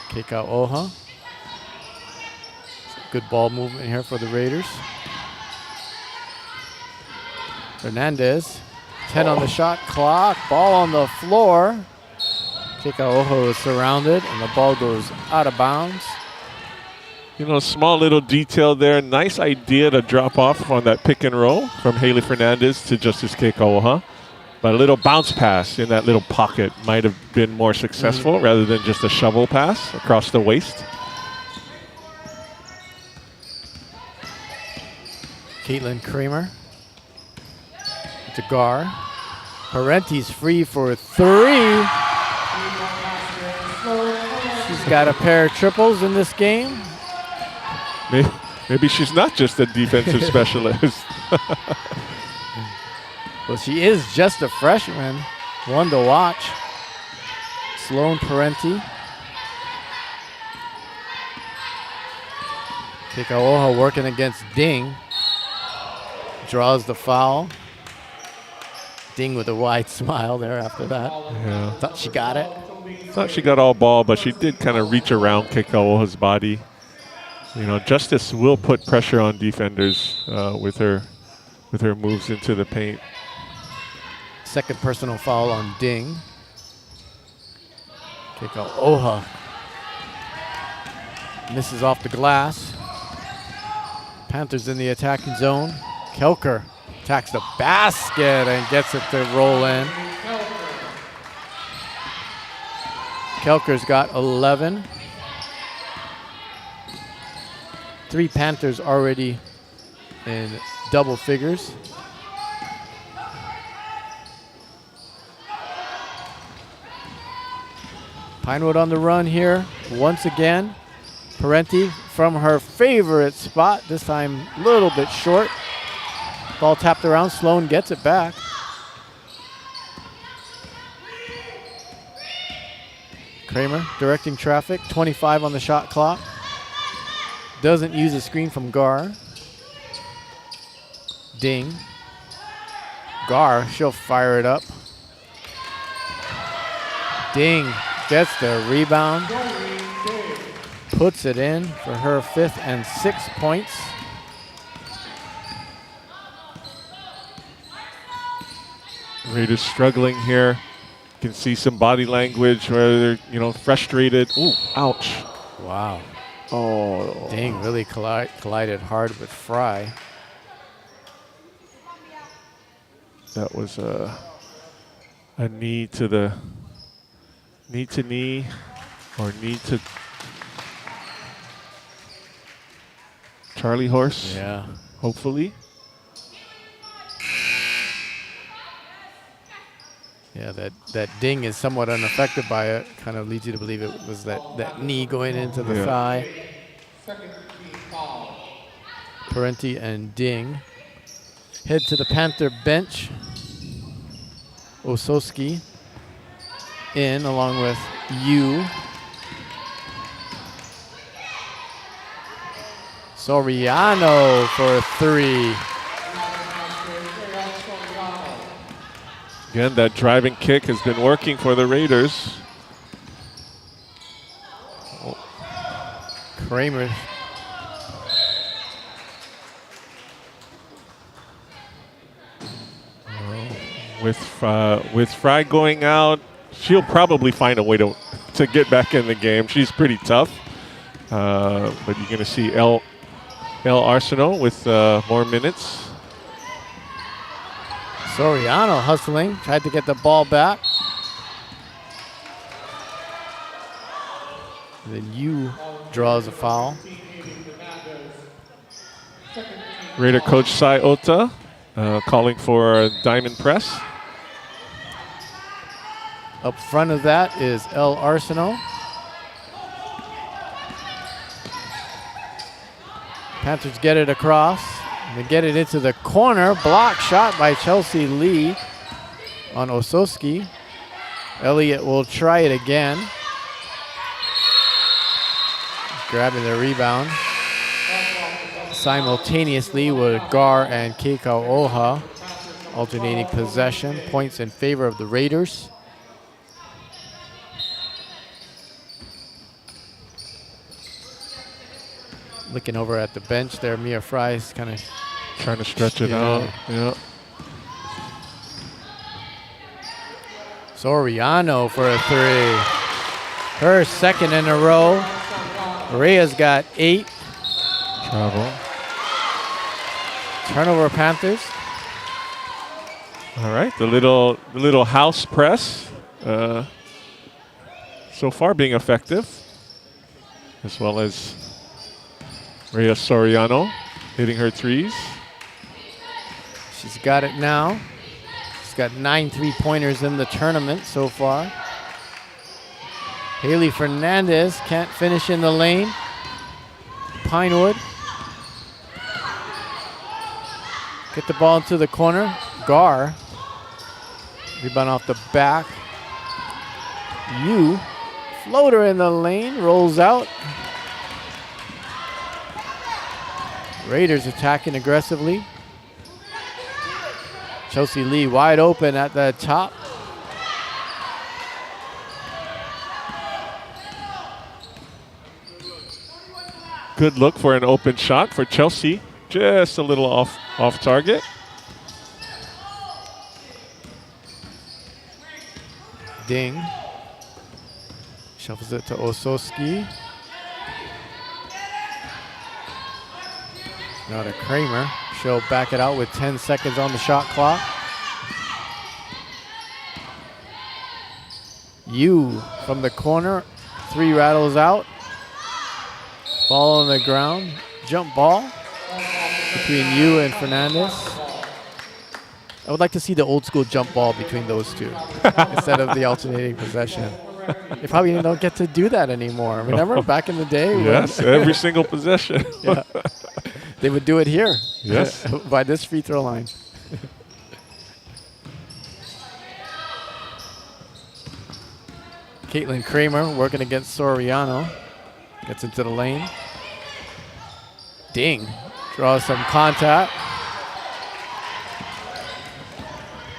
Keika Oha. Good ball movement here for the Raiders. Hernandez. 10 on the shot clock. Ball on the floor. Keika Oha is surrounded, and the ball goes out of bounds. Small little detail there. Nice idea to drop off on that pick and roll from Haley Fernandez to Justice Keikaoha. But a little bounce pass in that little pocket might have been more successful rather than just a shovel pass across the waist. Caitlin Kramer to Gar. Parenti's free for 3. got a pair of triples in this game. Maybe she's not just a defensive specialist. Well, she is just a freshman. One to watch. Sloan Parenti. Kekaoha working against Ding. Draws the foul. Ding with a wide smile there after that. Yeah. Thought she got it. Thought she got all ball, but she did kind of reach around Kekaoha's body. You know, Justice will put pressure on defenders with her moves into the paint. Second personal foul on Ding. Kekaoha misses off the glass. Panthers in the attacking zone. Kelker attacks the basket and gets it to roll in. Kelker's got 11. 3 Panthers already in double figures. Pinewood on the run here once again. Parenti from her favorite spot, this time a little bit short. Ball tapped around, Sloan gets it back. Kramer directing traffic, 25 on the shot clock. Doesn't use a screen from Gar. Ding. Gar, she'll fire it up. Ding gets the rebound. Puts it in for her 5th and 6 points. Raiders struggling here. You can see some body language where they're, frustrated. Ooh, ouch. Wow. Oh. Ding really collided hard with Fry. That was a knee to the knee or knee to Charlie horse. Yeah. Hopefully. Yeah, that Ding is somewhat unaffected by it. Kind of leads you to believe it was that knee going into the thigh. Parenti and Ding head to the Panther bench. Ososki in along with Yu. Soriano for 3. Again, that driving kick has been working for the Raiders. Kramer. With Fry going out, she'll probably find a way to get back in the game. She's pretty tough. But you're going to see El Arsenault with more minutes. Soriano hustling, tried to get the ball back. Then Yu draws a foul. Raider coach Sai Ota calling for a diamond press. Up front of that is El Arsenault. Panthers get it across. They get it into the corner. Block shot by Chelsea Lee on Ososki. Elliott will try it again. Grabbing the rebound. Simultaneously with Gar and Kekaoha alternating possession. Points in favor of the Raiders. Looking over at the bench there, Mia Fry's kind of trying to stretch it out. Yeah. Soriano for a 3. Her 2nd in a row. Maria's got 8. Travel. Turnover Panthers. All right, the little house press so far being effective, as well as Rhea Soriano hitting her 3s. She's got it now. She's got 9 3-pointers in the tournament so far. Haley Fernandez can't finish in the lane. Pinewood. Get the ball into the corner. Gar. Rebound off the back. Floater in the lane. Rolls out. Raiders attacking aggressively. Chelsea Lee wide open at the top. Good look for an open shot for Chelsea. Just a little off target. Ding. Shuffles it to Ososki. Now to Kramer. She'll back it out with 10 seconds on the shot clock. From the corner. 3 rattles out. Ball on the ground. Jump ball between and Fernandez. I would like to see the old school jump ball between those two instead of the alternating possession. They probably don't get to do that anymore. Remember back in the day? Yes, every single possession. Yeah. They would do it here. Yes. By this free throw line. Caitlin Kramer working against Soriano. Gets into the lane. Ding. Draws some contact.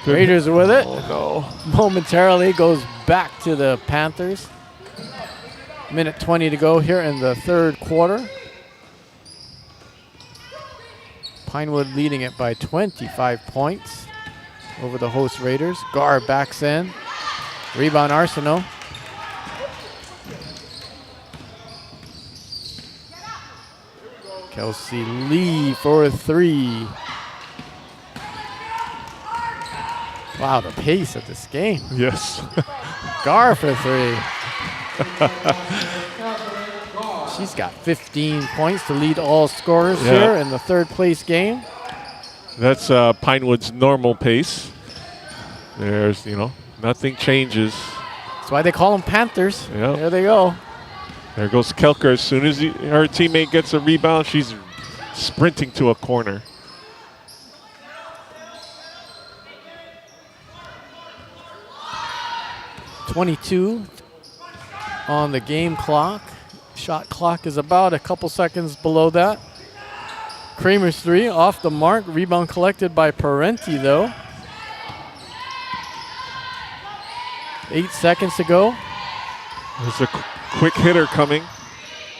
Raiders with it. Oh, no. Momentarily goes back to the Panthers. Minute 20 to go here in the third quarter. Pinewood leading it by 25 points over the host Raiders. Gar backs in. Rebound Arsenal. Kelsey Lee for 3. Wow, the pace of this game. Yes. Gar for 3. She's got 15 points to lead all scorers here in the third place game. That's Pinewood's normal pace. There's, nothing changes. That's why they call them Panthers. Yep. There they go. There goes Kelker. As soon as her teammate gets a rebound, she's sprinting to a corner. .22 on the game clock. Shot clock is about a couple seconds below that. Kramer's 3 off the mark. Rebound collected by Parenti though. 8 seconds to go. There's a quick hitter coming.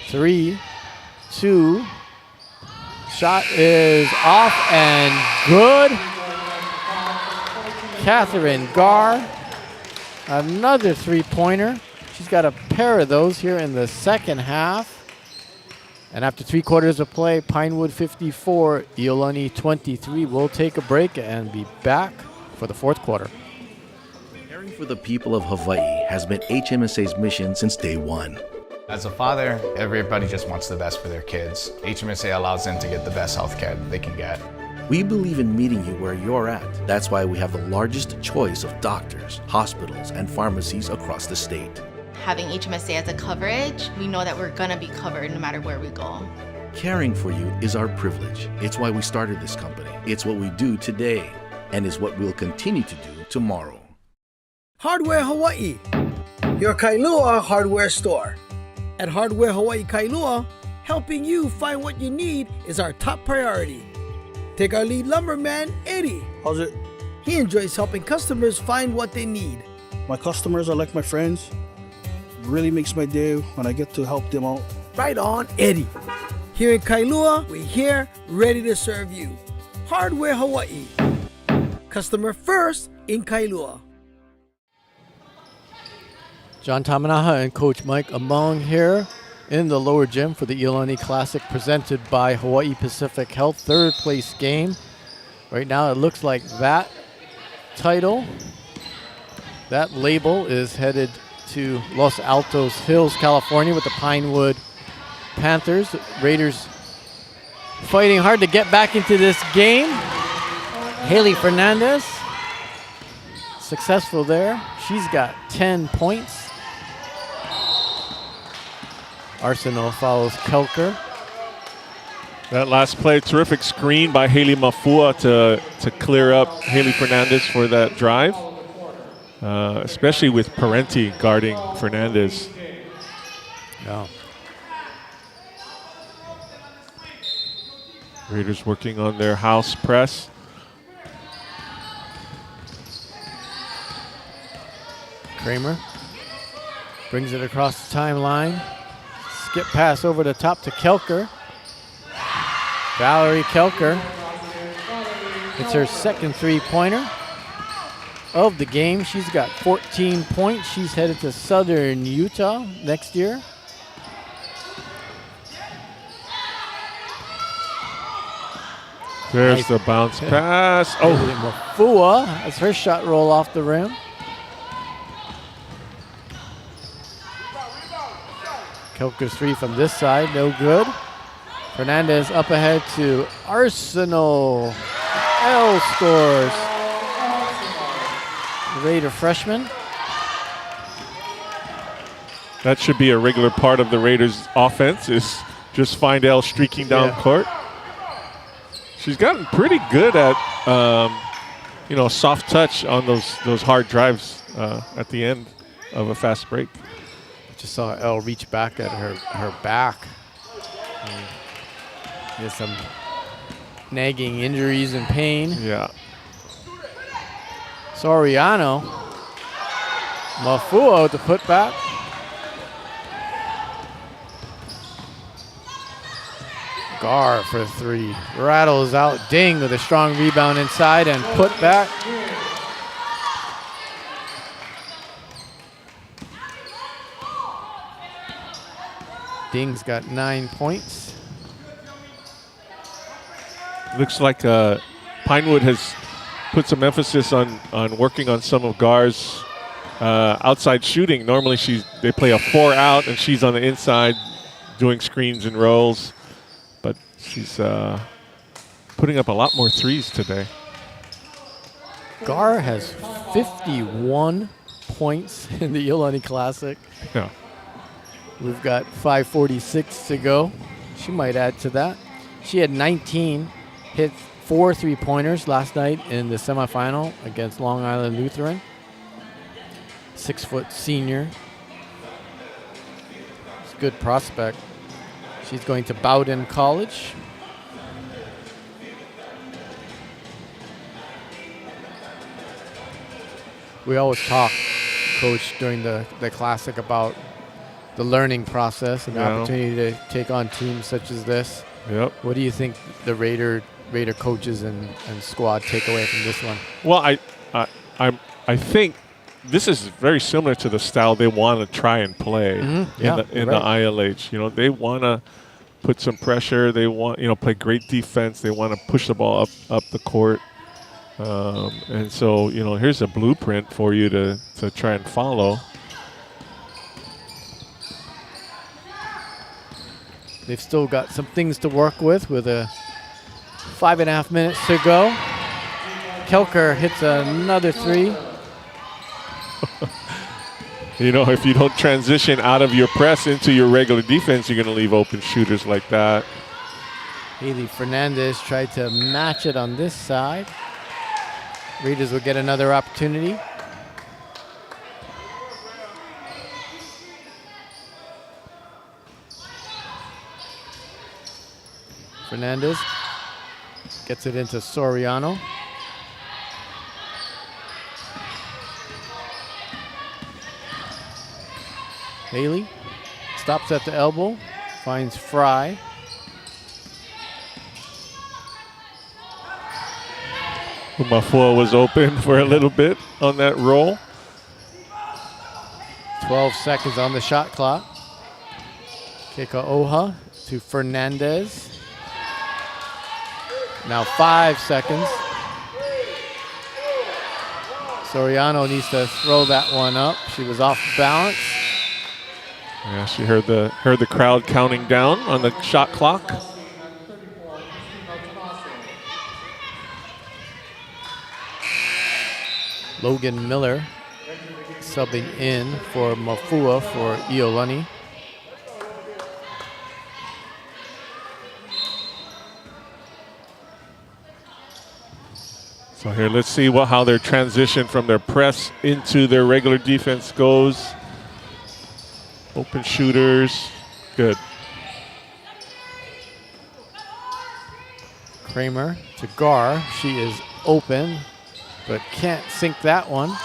3, 2. Shot is off and good. Catherine Gar. Another 3-pointer. She's got a pair of those here in the second half. And after 3 quarters of play, Pinewood 54, Iolani 23. We'll take a break and be back for the fourth quarter. Caring for the people of Hawaii has been HMSA's mission since day one. As a father, everybody just wants the best for their kids. HMSA allows them to get the best health care that they can get. We believe in meeting you where you're at. That's why we have the largest choice of doctors, hospitals, and pharmacies across the state. Having HMSA as a coverage, we know that we're gonna be covered no matter where we go. Caring for you is our privilege. It's why we started this company. It's what we do today, and is what we'll continue to do tomorrow. Hardware Hawaii, your Kailua hardware store. At Hardware Hawaii Kailua, helping you find what you need is our top priority. Take our lead lumberman, Eddie. How's it? He enjoys helping customers find what they need. My customers are like my friends. It really makes my day when I get to help them out. Right on, Eddie. Here in Kailua, we're here, ready to serve you. Hardware Hawaii. Customer first in Kailua. John Tamanaha and Coach Mike Among here in the lower gym for the Iolani Classic presented by Hawaii Pacific Health, third place game. Right now it looks like that title, that label is headed to Los Altos Hills, California with the Pinewood Panthers. Raiders fighting hard to get back into this game. Haley Fernandez, successful there. She's got 10 points. Arsenal follows Kelker. That last play, terrific screen by Haley Mafua to clear up Haley Fernandez for that drive, especially with Parenti guarding Fernandez. Yeah. Raiders working on their house press. Kramer brings it across the timeline. Skip pass over the top to Kelker. Valerie Kelker. It's her second three-pointer of the game. She's got 14 points. She's headed to Southern Utah next year. There's Nice. the bounce pass. Oh, Mafua has her shot roll off the rim. Kelker's three from this side, no good. Fernandez up ahead to Arsenal. L scores. Raider freshman. that should be a regular part of the Raiders' offense, is just find Elle streaking down court. She's gotten pretty good at, soft touch on those hard drives at the end of a fast break. Just saw Elle reach back at her back. There's some nagging injuries and pain. Yeah. Soriano. Mafuo to put back. Gar for three. Rattles out. Ding with a strong rebound inside and put back. Ding's got 9 points. Looks like Pinewood has put some emphasis on working on some of Gar's outside shooting. Normally they play a 4 out and she's on the inside doing screens and rolls, but she's putting up a lot more threes today. Gar has 51 points in the Iolani Classic. Yeah. We've got 5:46 to go. She might add to that. She had 19, hit 4 3-pointers last night in the semifinal against Long Island Lutheran. 6-foot senior. It's a good prospect. She's going to Bowdoin College. We always talk, Coach, during the Classic about the learning process and the opportunity to take on teams such as this. Yep. What do you think the Raider coaches and squad take away from this one? Well, I think this is very similar to the style they want to try and play in the ILH. They want to put some pressure. They want play great defense. They want to push the ball up the court. And so here's a blueprint for you to try and follow. They've still got some things to work with a 5.5 minutes to go. Kelker hits another 3. If you don't transition out of your press into your regular defense, you're going to leave open shooters like that. Haley Fernandez tried to match it on this side. Raiders will get another opportunity. Fernandez gets it into Soriano. Haley stops at the elbow, finds Fry. Mafua was open for a little bit on that roll. 12 seconds on the shot clock. Keikaoha to Fernandez. Now 5 seconds. Soriano needs to throw that one up. She was off balance. Yeah, she heard the crowd counting down on the shot clock. Logan Miller subbing in for Mafua for Iolani. So here, let's see how their transition from their press into their regular defense goes. Open shooters, good. Kramer to Gar. She is open, but can't sink that one.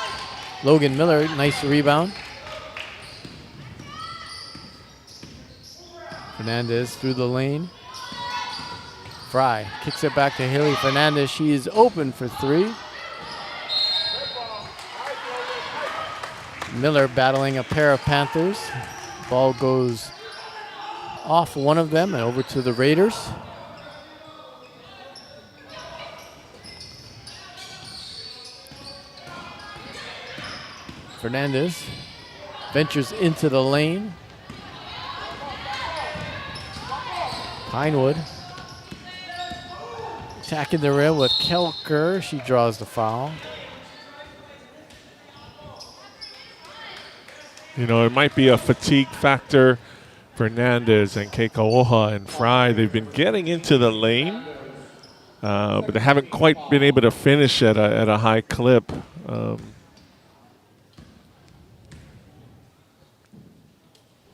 Logan Miller, nice rebound. Fernandez through the lane. Fry kicks it back to Haley Fernandez. She is open for three. Miller battling a pair of Panthers. Ball goes off one of them and over to the Raiders. Fernandez ventures into the lane. Pinewood attacking the rim with Kelker. She draws the foul. You know, it might be a fatigue factor. Fernandez and Keikaoha and Fry, they've been getting into the lane, but they haven't quite been able to finish at a high clip.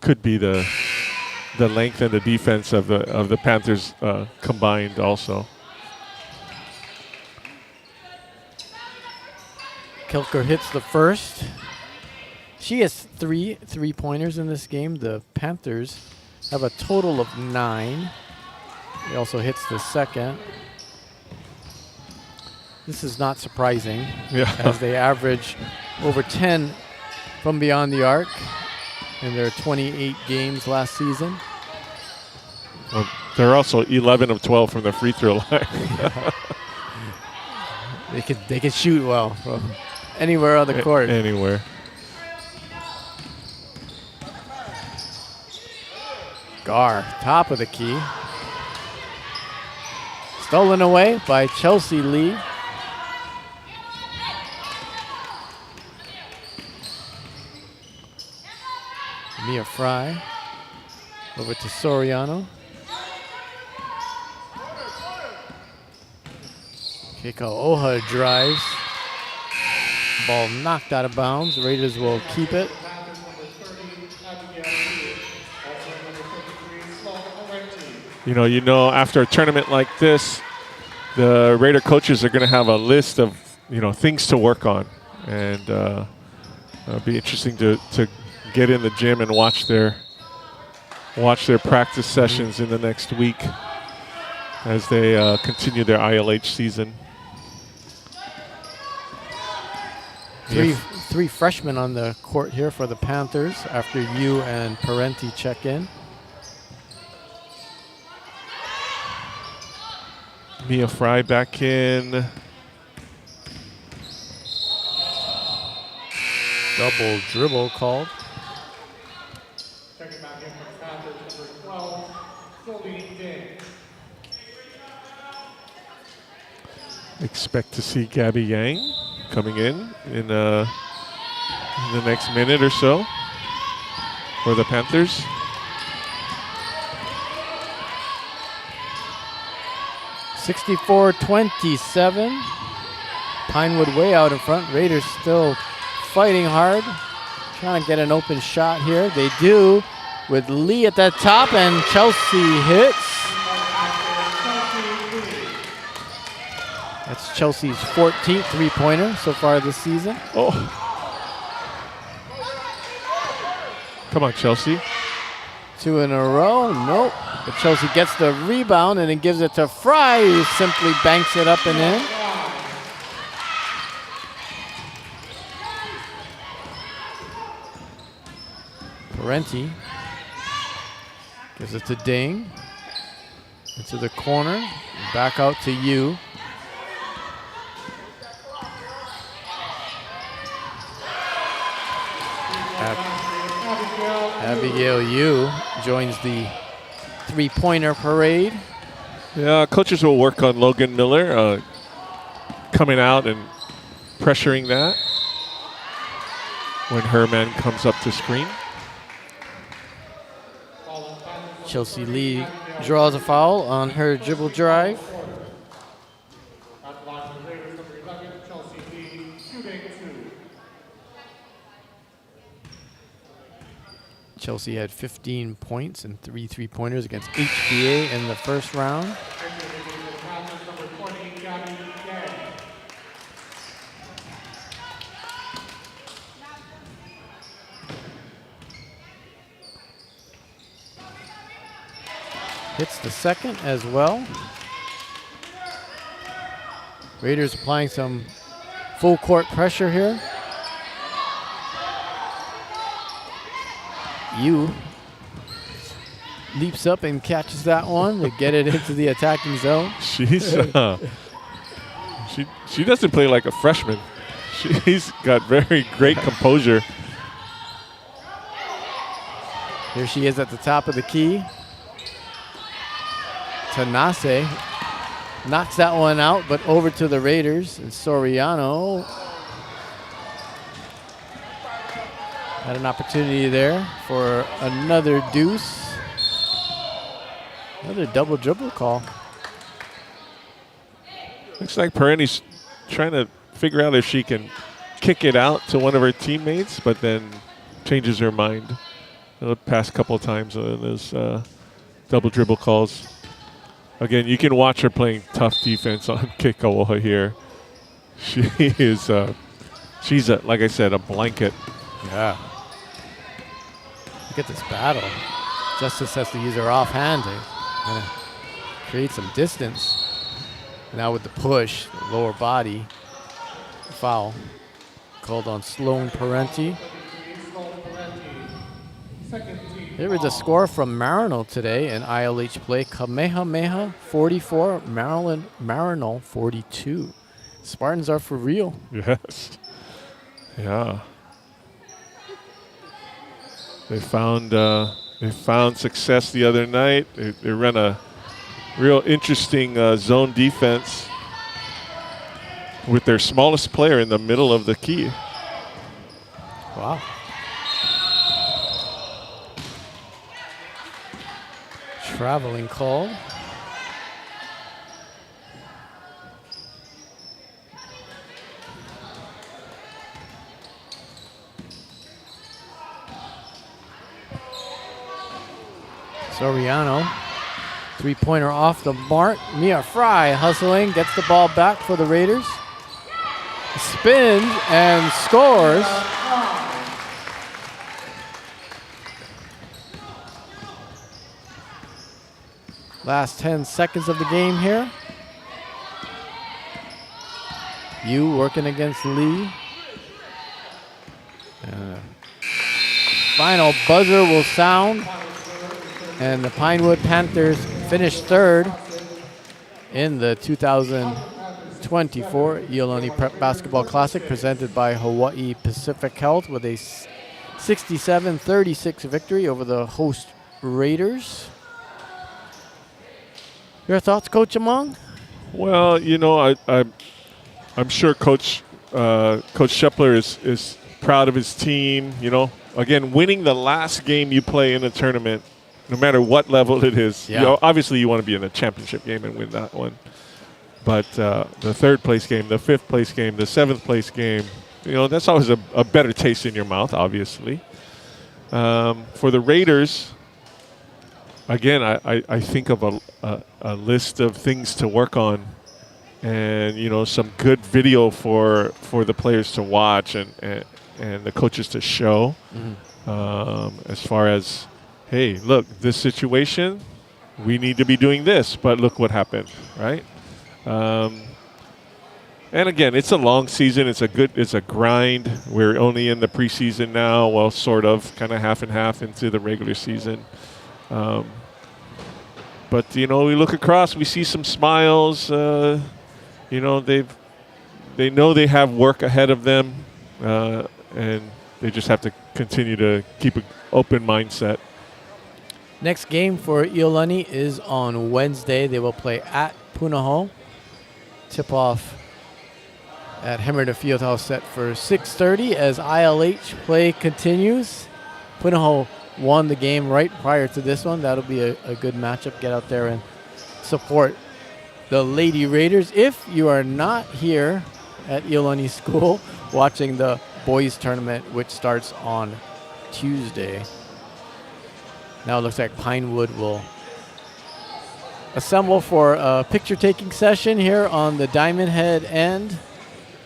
Could be the length and the defense of the Panthers combined also. Kelker hits the first. She has three-pointers in this game. The Panthers have a total of 9. He also hits the second. This is not surprising, as they average over 10 from beyond the arc in their 28 games last season. Well, they're also 11 of 12 from the free throw line. They can shoot well from anywhere on the court. Anywhere. Gar, top of the key. Stolen away by Chelsea Lee. Mia Fry over to Soriano. Keiko Oha drives. Ball knocked out of bounds. Raiders will keep it. You know, after a tournament like this, the Raider coaches are going to have a list of, things to work on. And it'll be interesting to get in the gym and watch their practice sessions in the next week as they continue their ILH season. Three freshmen on the court here for the Panthers after Yu and Parenti check in. Mia Fry back in. Double dribble called. Expect to see Gabby Yang coming in the next minute or so for the Panthers. (64-27). Pinewood way out in front. Raiders still fighting hard, trying to get an open shot here. They do, with Lee at the top, and Chelsea hits. That's Chelsea's 14th three-pointer so far this season. Oh. Come on, Chelsea. 2 in a row. Nope. But Chelsea gets the rebound and then gives it to Fry, who simply banks it up and in. Parenti gives it to Ding. Into the corner. Back out to Yu. Abigail Yu joins the three-pointer parade. Yeah, coaches will work on Logan Miller coming out and pressuring that when her man comes up to screen. Chelsea Lee draws a foul on her dribble drive. Chelsea had 15 points and 3 3-pointers against HBA in the first round. Hits the second as well. Raiders applying some full court pressure here. Yu leaps up and catches that one to get it into the attacking zone. She's she doesn't play like a freshman. She's got very great composure. Here she is at the top of the key. Tanase knocks that one out, but over to the Raiders. And Soriano had an opportunity there for another deuce. Another double dribble call. Looks like Perenni's trying to figure out if she can kick it out to one of her teammates, but then changes her mind. The past couple of times in those double dribble calls. Again, you can watch her playing tough defense on Kekawa here. She is, she's like I said, a blanket. Yeah. Look at this battle. Justice has to use her offhand to kind of create some distance. Now with the push, the lower body, foul called on Sloan Parenti. There is a score from Marino today in ILH play. Kamehameha 44, Marino 42. Spartans are for real. Yes. Yeah. They found success the other night. They ran a real interesting zone defense with their smallest player in the middle of the key. Wow. Traveling call. Soriano, 3-pointer off the mark. Mia Fry hustling, gets the ball back for the Raiders. Spins and scores. Last 10 seconds of the game here. Yu working against Lee. Final buzzer will sound. And the Pinewood Panthers finished third in the 2024 Iolani Prep Basketball Classic presented by Hawaii Pacific Health with a 67-36 victory over the host Raiders. Your thoughts, Coach Among? Well, you know, I'm sure Coach Shepler is proud of his team. You know, again, winning the last game you play in a tournament, no matter what level it is. Yeah. You know, obviously, you want to be in the championship game and win that one. But the third place game, the fifth place game, the seventh place game, you know, that's always a better taste in your mouth, obviously. For the Raiders, again, I think of a list of things to work on, and you know, some good video for the players to watch and the coaches to show. As far as, hey, look, this situation, we need to be doing this, but look what happened, right? And again, it's a long season. It's a grind. We're only in the preseason now. Well, sort of, kind of half and half into the regular season. But you know, we look across, we see some smiles. You know, they know they have work ahead of them, and they just have to continue to keep an open mindset. Next game for Iolani is on Wednesday. They will play at Punahou. Tip-off at Hemmerda Fieldhouse set for 6:30 as ILH play continues. Punahou won the game right prior to this one. That'll be a good matchup. Get out there and support the Lady Raiders. If you are not here at Iolani School watching the boys tournament, which starts on Tuesday. Now it looks like Pinewood will assemble for a picture-taking session here on the Diamond Head end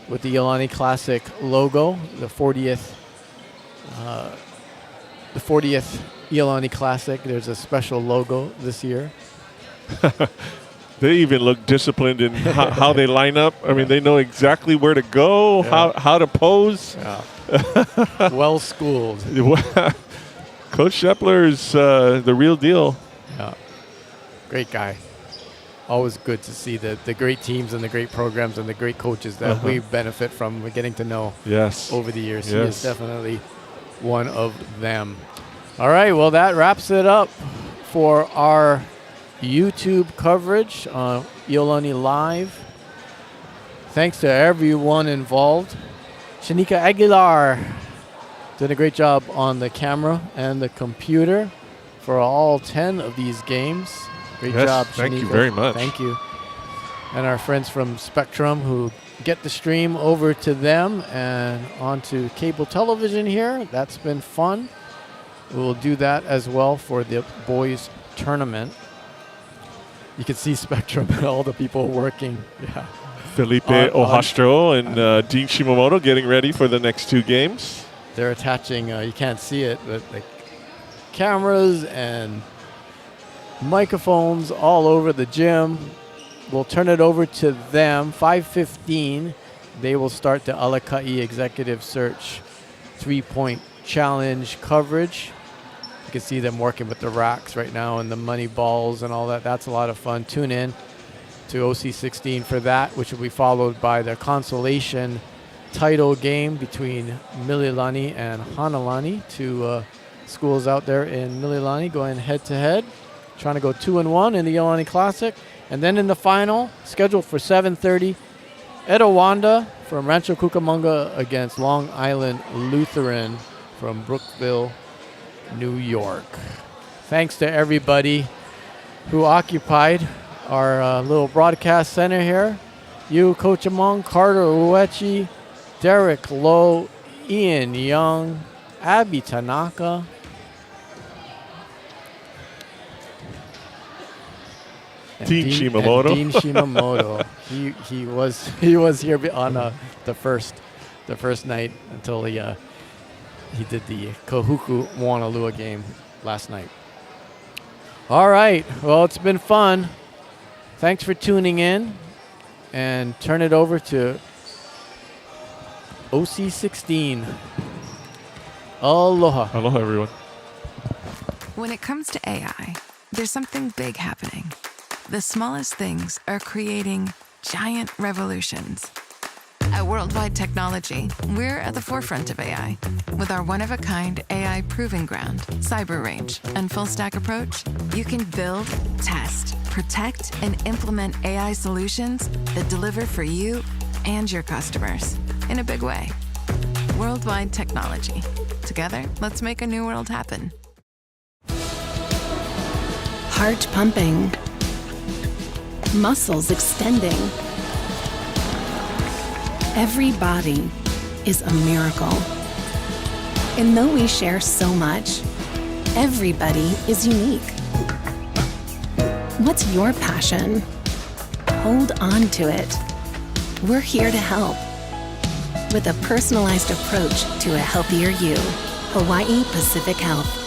with the Iolani Classic logo, the 40th Iolani Classic. There's a special logo this year. They even look disciplined in how they line up. I mean, they know exactly where to go, how to pose. Yeah. Well schooled. Coach Shepler's the real deal. Yeah. Great guy. Always good to see the great teams and the great programs and the great coaches that we benefit from getting to know over the years. He is definitely one of them. All right, well, that wraps it up for our YouTube coverage on Iolani Live. Thanks to everyone involved. Shanika Aguilar did a great job on the camera and the computer for all 10 of these games. Great job, Shanika. Thank you very much. Thank you. And our friends from Spectrum who get the stream over to them and onto cable television here. That's been fun. We'll do that as well for the boys tournament. You can see Spectrum and all the people working. Yeah. Felipe Ohastro and Dean Shimamoto getting ready for the next 2 games. They're attaching, you can't see it, but like cameras and microphones all over the gym. We'll turn it over to them. 5:15, they will start the Alakai Executive Search 3-point challenge coverage. You can see them working with the racks right now and the money balls and all that. That's a lot of fun. Tune in to OC16 for that, which will be followed by the consolation title game between Mililani and Hanalani. 2 schools out there in Mililani going head-to-head, trying to go 2-1 in the Iolani Classic. And then in the final, scheduled for 7:30, Etiwanda from Rancho Cucamonga against Long Island Lutheran from Brookville, New York. Thanks to everybody who occupied our little broadcast center here. You, Coach Among, Carter Uechi, Derek Lowe, Ian Young, Abby Tanaka, Dean Shimamoto. Dean Shimamoto. he was here on the first night until he did the Kahuku Moanalua game last night. All right. Well, it's been fun. Thanks for tuning in, and turn it over to OC16. Aloha. Aloha, everyone. When it comes to AI, there's something big happening. The smallest things are creating giant revolutions. At Worldwide Technology, we're at the forefront of AI. With our one-of-a-kind AI proving ground, cyber range, and full-stack approach, you can build, test, protect, and implement AI solutions that deliver for you and your customers in a big way. Worldwide Technology. Together, let's make a new world happen. Heart pumping. Muscles extending. Every body is a miracle. And though we share so much, everybody is unique. What's your passion? Hold on to it. We're here to help with a personalized approach to a healthier you. Hawaii Pacific Health.